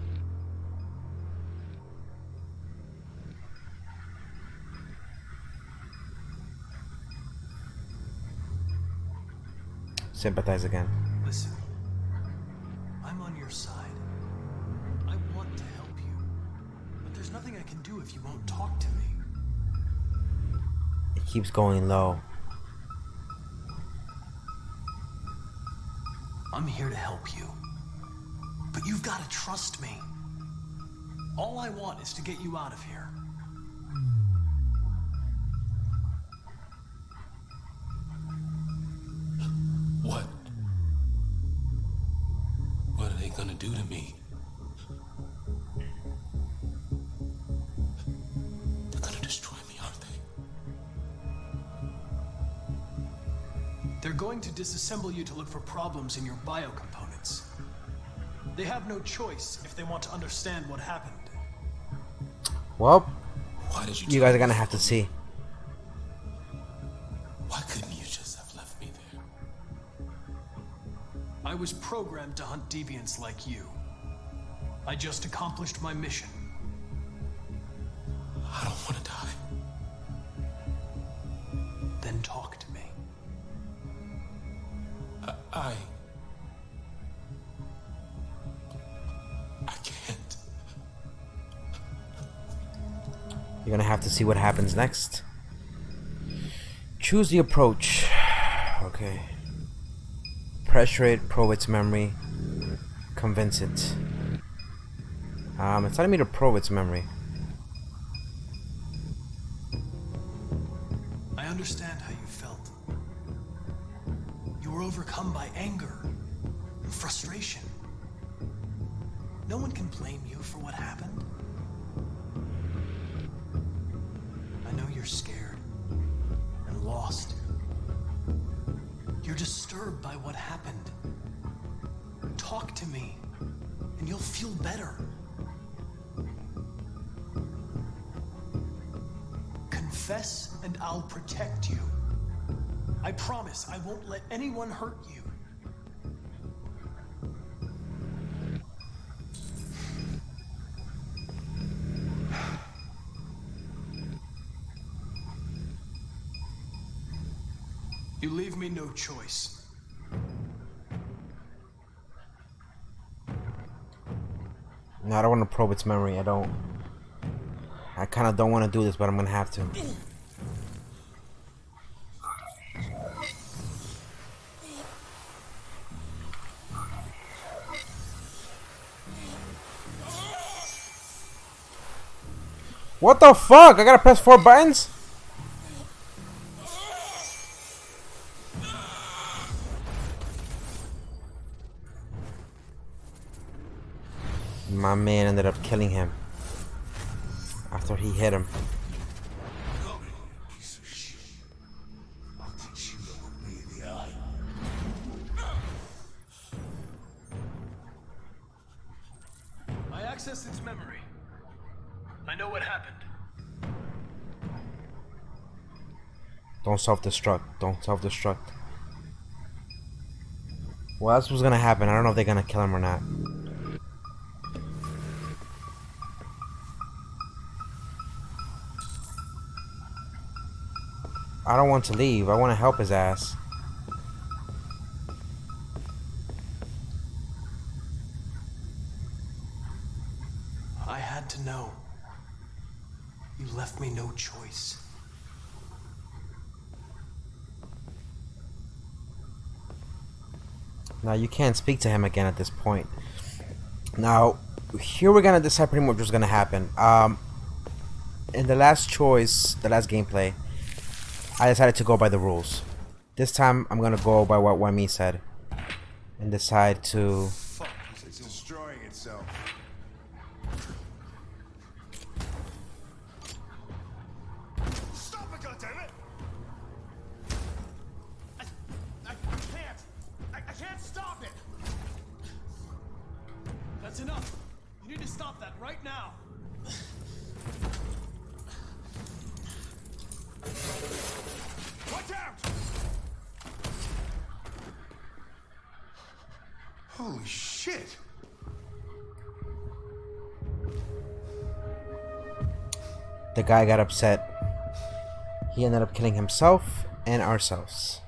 Sympathize again. Listen, I'm on your side. I want to help you, but there's nothing I can do if you won't talk to me. It keeps going low. I'm here to help you, but you've got to trust me. All I want is to get you out of here. What? What are they gonna do to me? They're gonna destroy me, aren't they? They're going to disassemble you to look for problems in your biocomponents. They have no choice if they want to understand what happened. Well, Why did you guys are gonna have to see. Why couldn't you just have left me there? I was programmed to hunt deviants like you. I just accomplished my mission. I don't want to die. Then talk to me. I can't. You're gonna have to see what happens next. Choose the approach. Okay. Pressure it, probe its memory, convince it. It's telling me to probe its memory. I understand how you felt. You were overcome by anger and frustration. No one can blame you for what happened. I know you're scared and lost. You're disturbed by what happened. Talk to me, and you'll feel better. Confess, and I'll protect you. I promise I won't let anyone hurt you. You leave me no choice. No, I don't want to probe its memory. I I kind of don't want to do this, but I'm gonna have to. What the fuck? I gotta press 4 buttons? My man ended up killing him after he hit him. I accessed its memory. I know what happened. Don't self-destruct. Don't self-destruct. Well, that's what's gonna happen. I don't know if they're gonna kill him or not. I don't want to leave. I want to help his ass. I had to know. You left me no choice. Now you can't speak to him again at this point. Now, here we're gonna decide pretty much what's gonna happen. In the last choice, the last gameplay, I decided to go by the rules. This time, I'm gonna go by what Wami said, and decide to. Fuck, it's destroying itself. Stop it, goddammit! I can't stop it! That's enough. You need to stop that right now. Watch out! Holy shit! The guy got upset. He ended up killing himself and ourselves.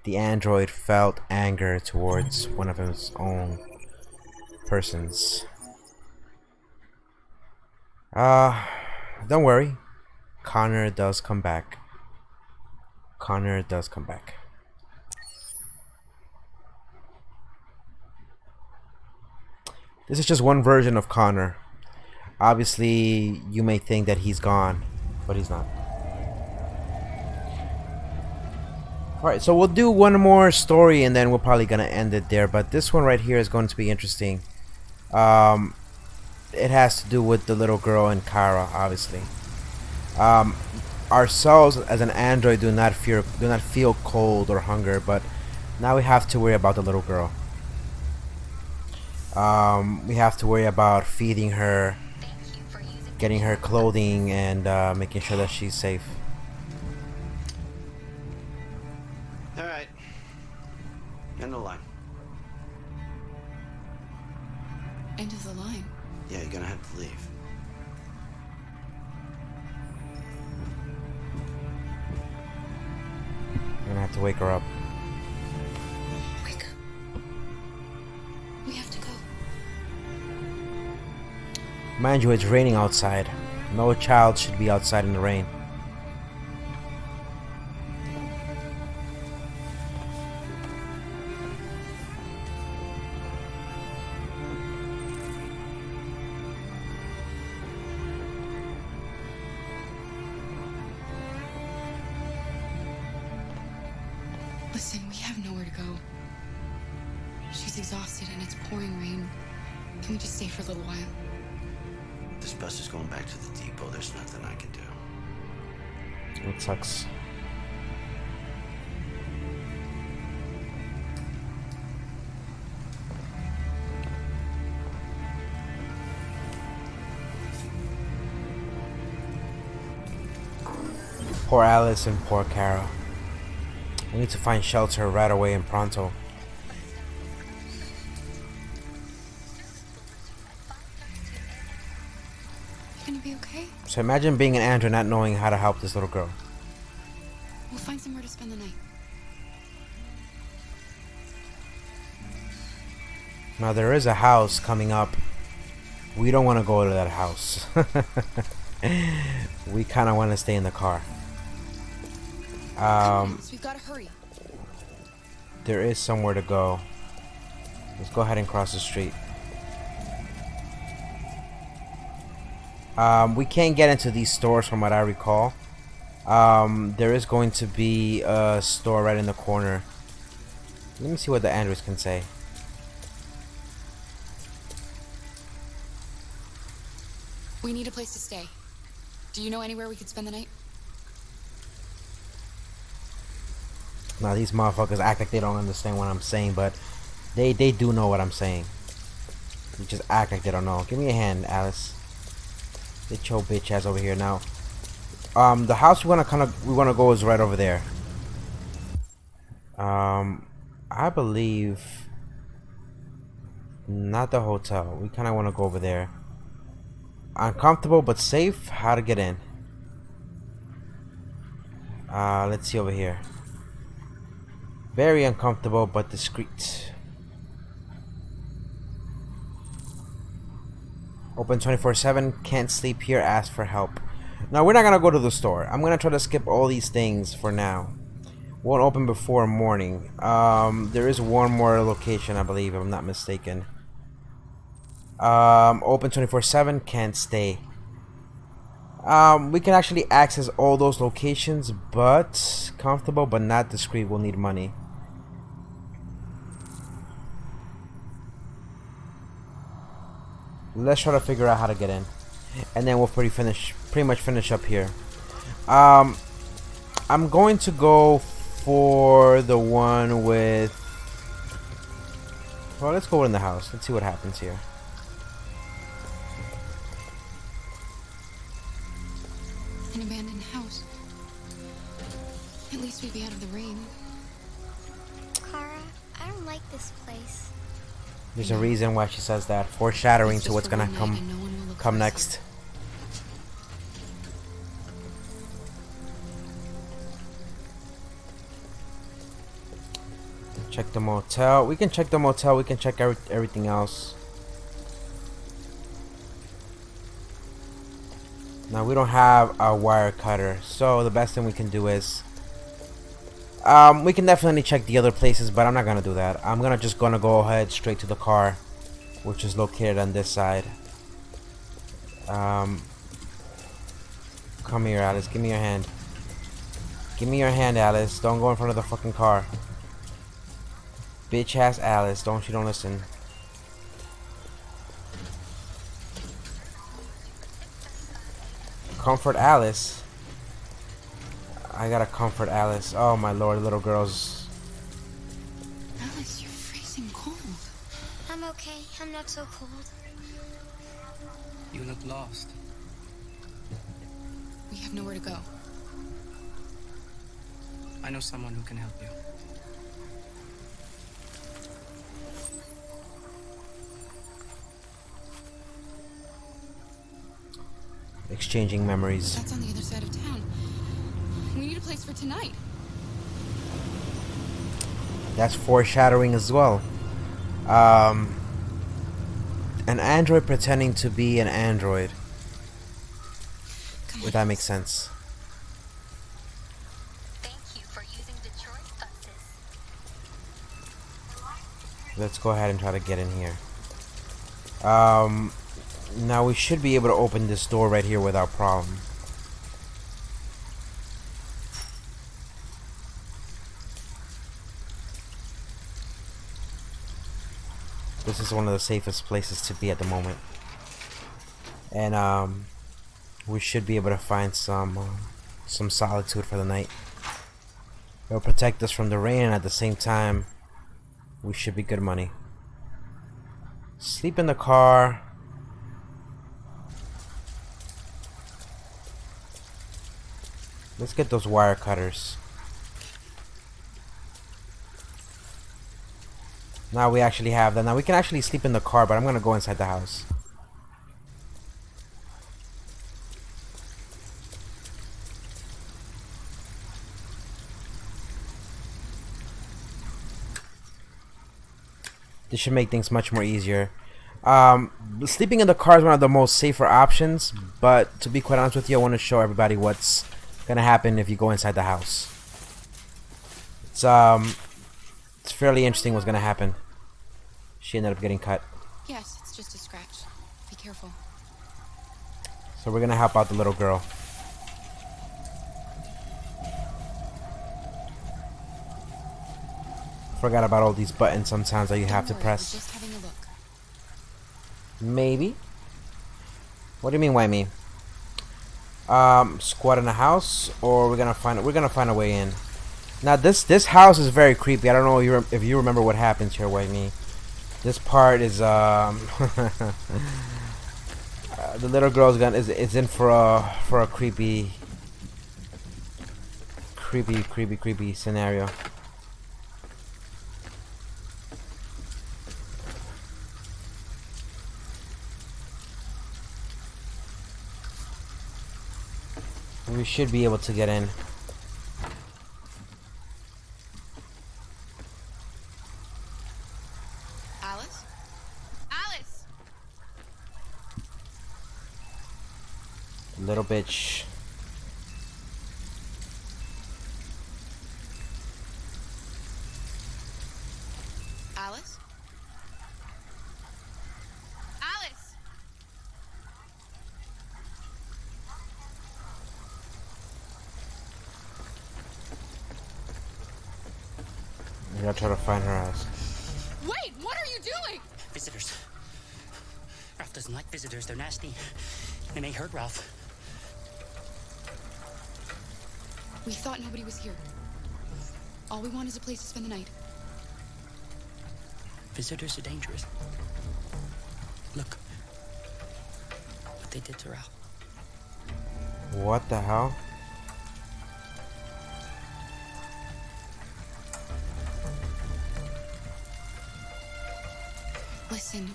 The android felt anger towards one of his own persons. Don't worry. Connor does come back. Connor does come back. This is just one version of Connor. Obviously, you may think that he's gone, but he's not. Alright, so we'll do one more story and then we're probably gonna end it there. But this one right here is going to be interesting. It has to do with the little girl and Kara, obviously. Ourselves as an android do not feel cold or hunger, but now we have to worry about the little girl. We have to worry about feeding her, getting her clothing, and making sure that she's safe. All right. End the line. End of the line. Yeah, you're gonna have to leave. I'm gonna have to wake her up. Wake up. We have to go. Mind you, it's raining outside. No child should be outside in the rain. Listen, we have nowhere to go. She's exhausted and it's pouring rain. Can we just stay for a little while? This bus is going back to the depot. There's nothing I can do. It sucks. Poor Alice and poor Kara. We need to find shelter right away and pronto. You gonna be okay? So imagine being an android not knowing how to help this little girl. We'll find somewhere to spend the night. Now there is a house coming up. We don't want to go to that house. We kind of want to stay in the car. We've got to hurry. There is somewhere to go. Let's go ahead and cross the street. We can't get into these stores from what I recall. There is going to be a store right in the corner. Let me see what the androids can say. We need a place to stay. Do you know anywhere we could spend the night? Now these motherfuckers act like they don't understand what I'm saying, but they do know what I'm saying. They just act like they don't know. Give me a hand, Alice. Get your bitch ass over here now. The house we wanna go is right over there. I believe not the hotel. We kind of want to go over there. Uncomfortable but safe. How to get in? Let's see over here. Very uncomfortable but discreet. Open 24/7. Can't sleep here. Ask for help. Now we're not gonna go to the store. I'm gonna try to skip all these things for now. Won't open before morning. There is one more location, I believe, if I'm not mistaken. Open 24/7. Can't stay. We can actually access all those locations, but comfortable but not discreet. We'll need money. Let's try to figure out how to get in, and then we'll pretty much finish up here. I'm going to go for the one with... Well, let's go in the house. Let's see what happens here. An abandoned house. At least we'd be out of the rain. Kara, I don't like this place. There's a reason why she says that. Foreshadowing to what's gonna come next. Check the motel. We can check the motel. We can check everything else. Now we don't have a wire cutter, so the best thing we can do is we can definitely check the other places, but I'm not gonna do that. I'm just gonna go ahead straight to the car, which is located on this side. Come here, Alice. Give me your hand. Give me your hand, Alice. Don't go in front of the fucking car. Bitch ass Alice, don't listen. Comfort Alice. I gotta comfort Alice. Oh my lord, little girls. Alice, you're freezing cold. I'm okay. I'm not so cold. You look lost. We have nowhere to go. I know someone who can help you. Exchanging memories. That's on the other side of town. We need a place for tonight. That's foreshadowing as well. An android pretending to be an android. If that makes sense. Thank you for using Detroit buses. Let's go ahead and try to get in here. Now we should be able to open this door right here without problem. This is one of the safest places to be at the moment. And we should be able to find some solitude for the night. It'll protect us from the rain, and at the same time we should be good money. Sleep in the car. Let's get those wire cutters. Now we actually have that. Now we can actually sleep in the car, but I'm gonna go inside the house. This should make things much more easier. Sleeping in the car is one of the most safer options, but to be quite honest with you, I want to show everybody what's gonna happen if you go inside the house. It's fairly interesting what's gonna happen. She ended up getting cut. Yes, it's just a scratch. Be careful. So we're gonna help out the little girl. Forgot about all these buttons sometimes that you have to press. Just having a look. Maybe. What do you mean, why me? Squad in the house, or we're gonna find a way in. Now this house is very creepy. I don't know if you remember what happens here, why me. This part is the little girl's gun is in for a creepy scenario. We should be able to get in. Alice? Alice! Little bitch. Alice? Alice! We gotta try to find her ass. Wait, what are you doing? Visitors. Ralph doesn't like visitors. They're nasty. They may hurt Ralph. We thought nobody was here. All we want is a place to spend the night. Visitors are dangerous. Look. What they did to Ralph. What the hell? Listen,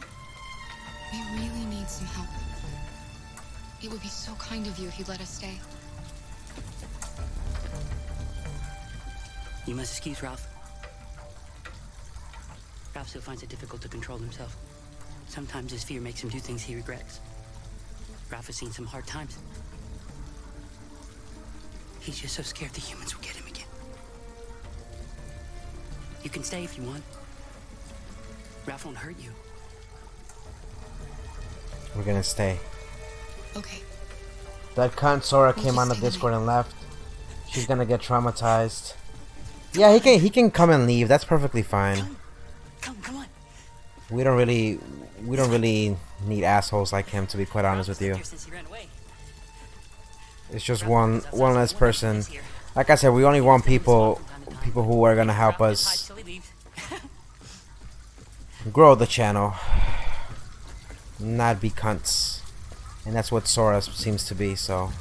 we really need some help. It would be so kind of you if you'd let us stay. You must excuse Ralph. Ralph still finds it difficult to control himself. Sometimes his fear makes him do things he regrets. Ralph has seen some hard times. He's just so scared the humans will get him again. You can stay if you want. Ralph won't hurt you. We're gonna stay. Okay. That cunt Sora came on the Discord and left. She's gonna get traumatized. Yeah, he can come and leave. That's perfectly fine. Come on. We don't really need assholes like him, to be quite honest with you. It's just one less person. Like I said, we only want people who are gonna help us grow the channel, not be cunts, and that's what Sora seems to be. So.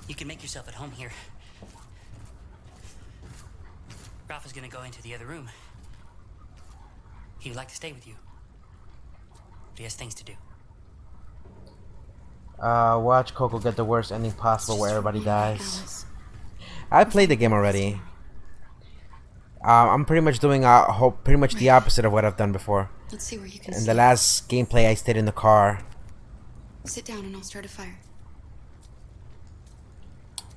You can make yourself at home here. Ralph is gonna go into the other room. He would like to stay with you, but he has things to do. Watch Coco get the worst ending possible where everybody dies. I played the game already. I'm pretty much doing pretty much the opposite of what I've done before. Let's see where you can. In the last gameplay, I stayed in the car. Sit down and I'll start a fire.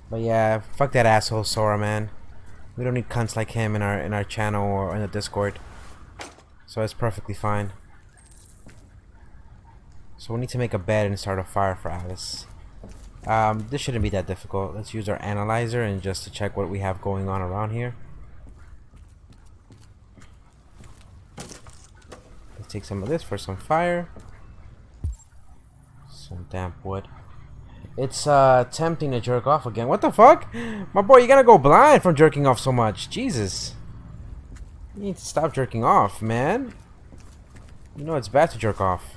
But yeah, fuck that asshole Sora, man. We don't need cunts like him in our channel or in the Discord. So it's perfectly fine. So we need to make a bed and start a fire for Alice. This shouldn't be that difficult. Let's use our analyzer and just to check what we have going on around here. Let's take some of this for some fire. Some damp wood. It's tempting to jerk off again. What the fuck? My boy, you're gonna go blind from jerking off so much. Jesus. You need to stop jerking off, man. You know it's bad to jerk off.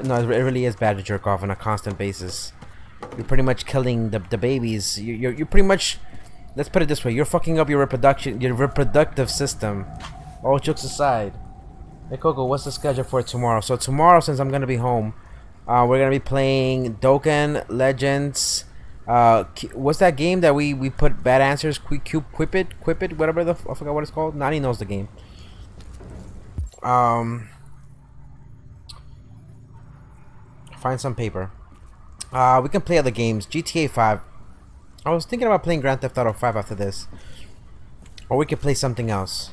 No, it really is bad to jerk off on a constant basis. You're pretty much killing the babies. You're pretty much, let's put it this way, you're fucking up your reproductive system. All jokes aside. Hey Coco, what's the schedule for tomorrow? So tomorrow, since I'm gonna be home, we're gonna be playing Dokkan Legends What's that game that we put bad answers? Quip it, whatever I forgot what it's called. Nani knows the game. Find some paper. We can play other games. GTA 5. I was thinking about playing Grand Theft Auto 5 after this, or we could play something else.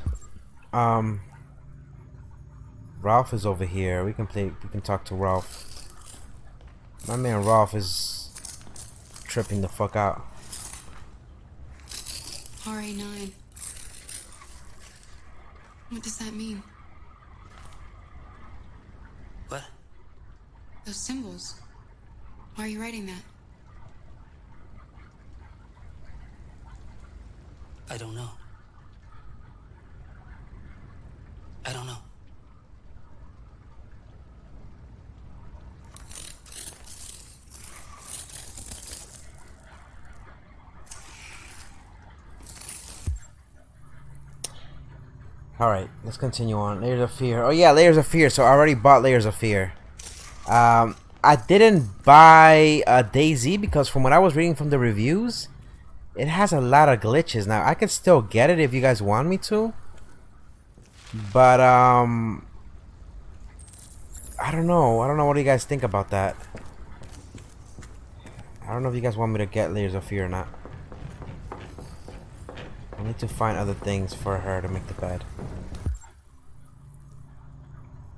Ralph is over here. We can talk to Ralph. My man Ralph is tripping the fuck out. RA9. What does that mean? What? Those symbols. Why are you writing that? I don't know. I don't know. Alright, let's continue on. Layers of Fear. Oh yeah, Layers of Fear. So I already bought Layers of Fear. I didn't buy DayZ because from what I was reading from the reviews, it has a lot of glitches. Now, I can still get it if you guys want me to. But, I don't know. I don't know what do you guys think about that. I don't know if you guys want me to get Layers of Fear or not. I need to find other things for her to make the bed.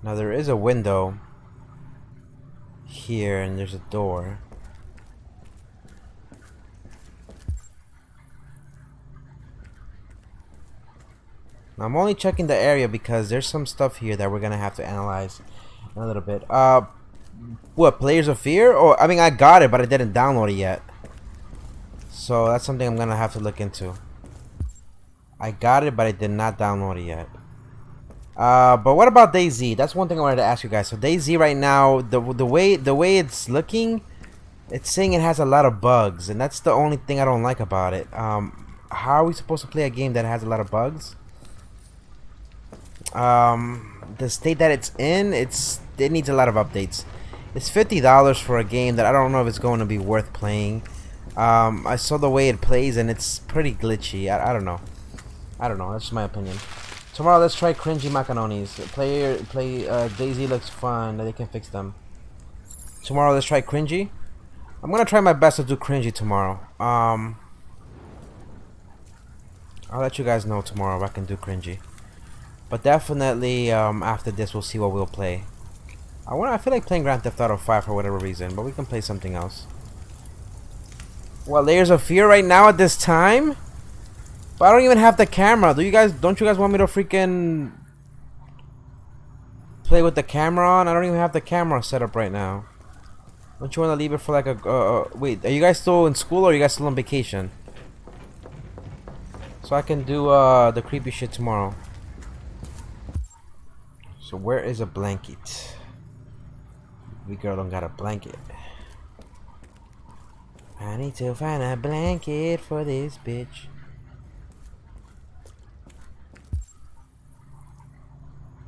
Now there is a window here and there's a door. Now I'm only checking the area because there's some stuff here that we're gonna have to analyze in a little bit. What, Layers of Fear? Or I mean, I got it, but I didn't download it yet. So that's something I'm gonna have to look into. I got it, but I did not download it yet. But what about DayZ? That's one thing I wanted to ask you guys. So DayZ right now, the way it's looking, it's saying it has a lot of bugs, and that's the only thing I don't like about it. How are we supposed to play a game that has a lot of bugs? The state that it's in, it needs a lot of updates. It's $50 for a game that I don't know if it's going to be worth playing. I saw the way it plays, and it's pretty glitchy. I don't know. I don't know. That's just my opinion. Tomorrow, let's try cringy macaronis. Play DayZ looks fun. They can fix them. Tomorrow, let's try cringy. I'm gonna try my best to do cringy tomorrow. I'll let you guys know tomorrow if I can do cringy. But definitely, after this, we'll see what we'll play. I feel like playing Grand Theft Auto 5 for whatever reason, but we can play something else. What, Layers of Fear right now at this time? But I don't even have the camera. Don't you guys want me to freaking play with the camera on? I don't even have the camera set up right now. Don't you want to leave it for like a wait, are you guys still in school or are you guys still on vacation? So I can do the creepy shit tomorrow. So where is a blanket? We girl don't got a blanket. I need to find a blanket for this bitch.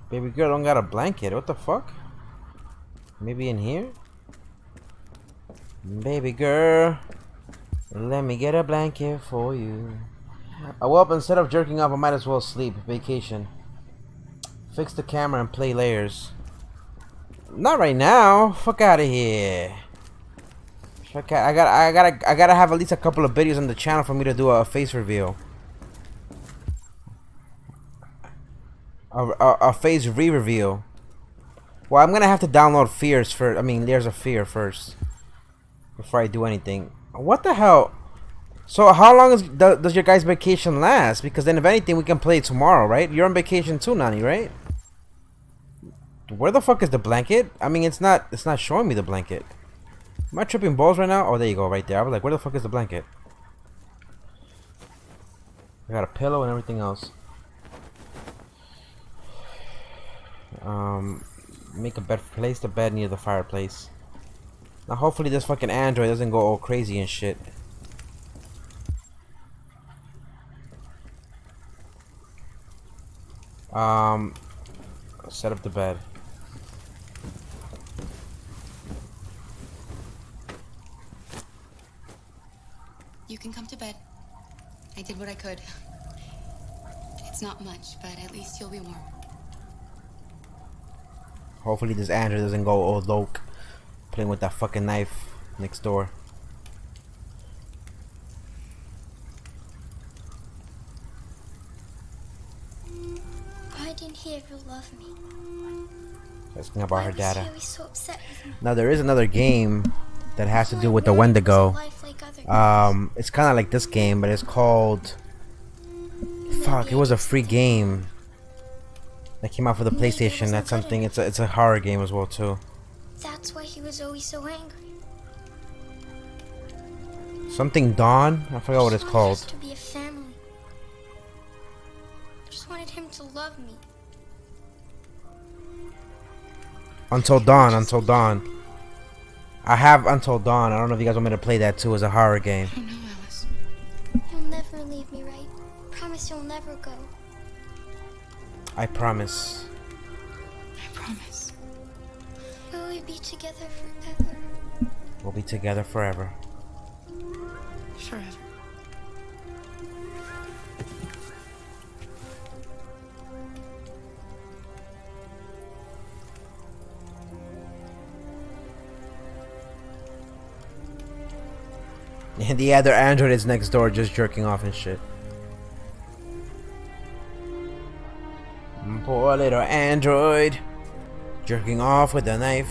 Baby girl don't got a blanket. What the fuck? Maybe in here? Baby girl, let me get a blanket for you. Well, instead of jerking off, I might as well sleep. Vacation. Fix the camera and play Layers. Not right now. Fuck out of here. Fuck out. I gotta have at least a couple of videos on the channel for me to do a face reveal. A face re-reveal. Well, I'm gonna have to download Fears first. I mean, Layers of Fear first before I do anything. What the hell? So how long does your guys' vacation last? Because then, if anything, we can play tomorrow, right? You're on vacation too, Nani, right? Where the fuck is the blanket? I mean, it's not showing me the blanket. Am I tripping balls right now? Oh, there you go, right there. I was like, where the fuck is the blanket? I got a pillow and everything else. Make a bed. Place the bed near the fireplace. Now, hopefully, this fucking Android doesn't go all crazy and shit. Set up the bed. I did what I could. It's not much, but at least you'll be warm. Hopefully this Andrew doesn't go all loke playing with that fucking knife next door. Why didn't he ever love me? Asking about her data. Why was he always so upset with me? Now there is another game that has to do with the Wendigo. It's kind of like this game, but it's called... Fuck, it was a free game that came out for the PlayStation. That's something. It's a horror game as well too. That's why he was always so angry. Something Dawn. I forgot what it's called. To be a family. I just wanted him to love me. Until Dawn. Until Dawn. I have Until Dawn. I don't know if you guys want me to play that too as a horror game. Oh no, Alice. You'll never leave me, right? Promise you'll never go. I promise. I promise. Will we be together forever? We'll be together forever. Forever. And the other android is next door just jerking off and shit. Poor little android jerking off with a knife.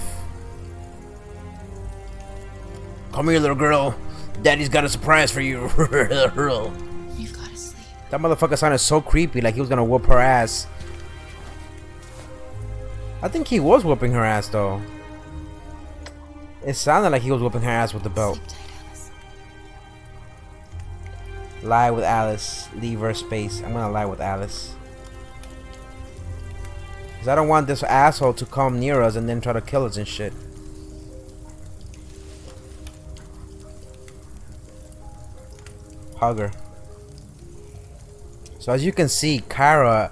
Come here, little girl. Daddy's got a surprise for you. You've got to sleep. That motherfucker sounded so creepy, like he was gonna whoop her ass. I think he was whooping her ass though. It sounded like he was whooping her ass with the belt. Lie with Alice. Leave her space. I'm gonna lie with Alice. Cause I don't want this asshole to come near us and then try to kill us and shit. Hug her. So as you can see, Kara,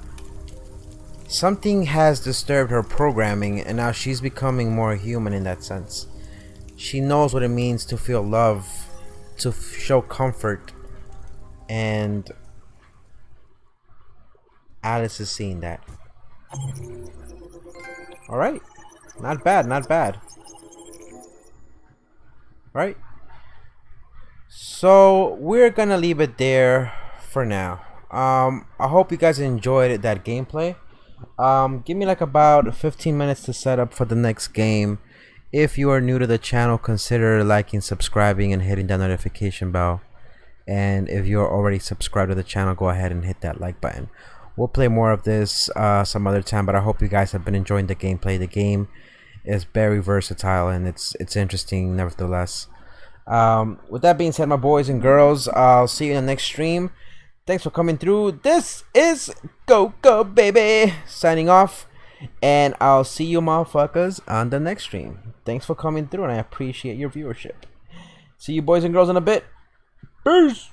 something has disturbed her programming and now she's becoming more human in that sense. She knows what it means to feel love, to show comfort, and Alice is seeing that. Alright. Not bad, not bad. Right? So we're gonna leave it there for now. I hope you guys enjoyed that gameplay. Give me like about 15 minutes to set up for the next game. If you are new to the channel, consider liking, subscribing, and hitting that notification bell. And if you're already subscribed to the channel, go ahead and hit that like button. We'll play more of this some other time, but I hope you guys have been enjoying the gameplay. The game is very versatile and it's interesting nevertheless. With that being said, my boys and girls, I'll see you in the next stream. Thanks for coming through. This is Koko Baby signing off, and I'll see you motherfuckers on the next stream. Thanks for coming through, and I appreciate your viewership. See you boys and girls in a bit. Peace.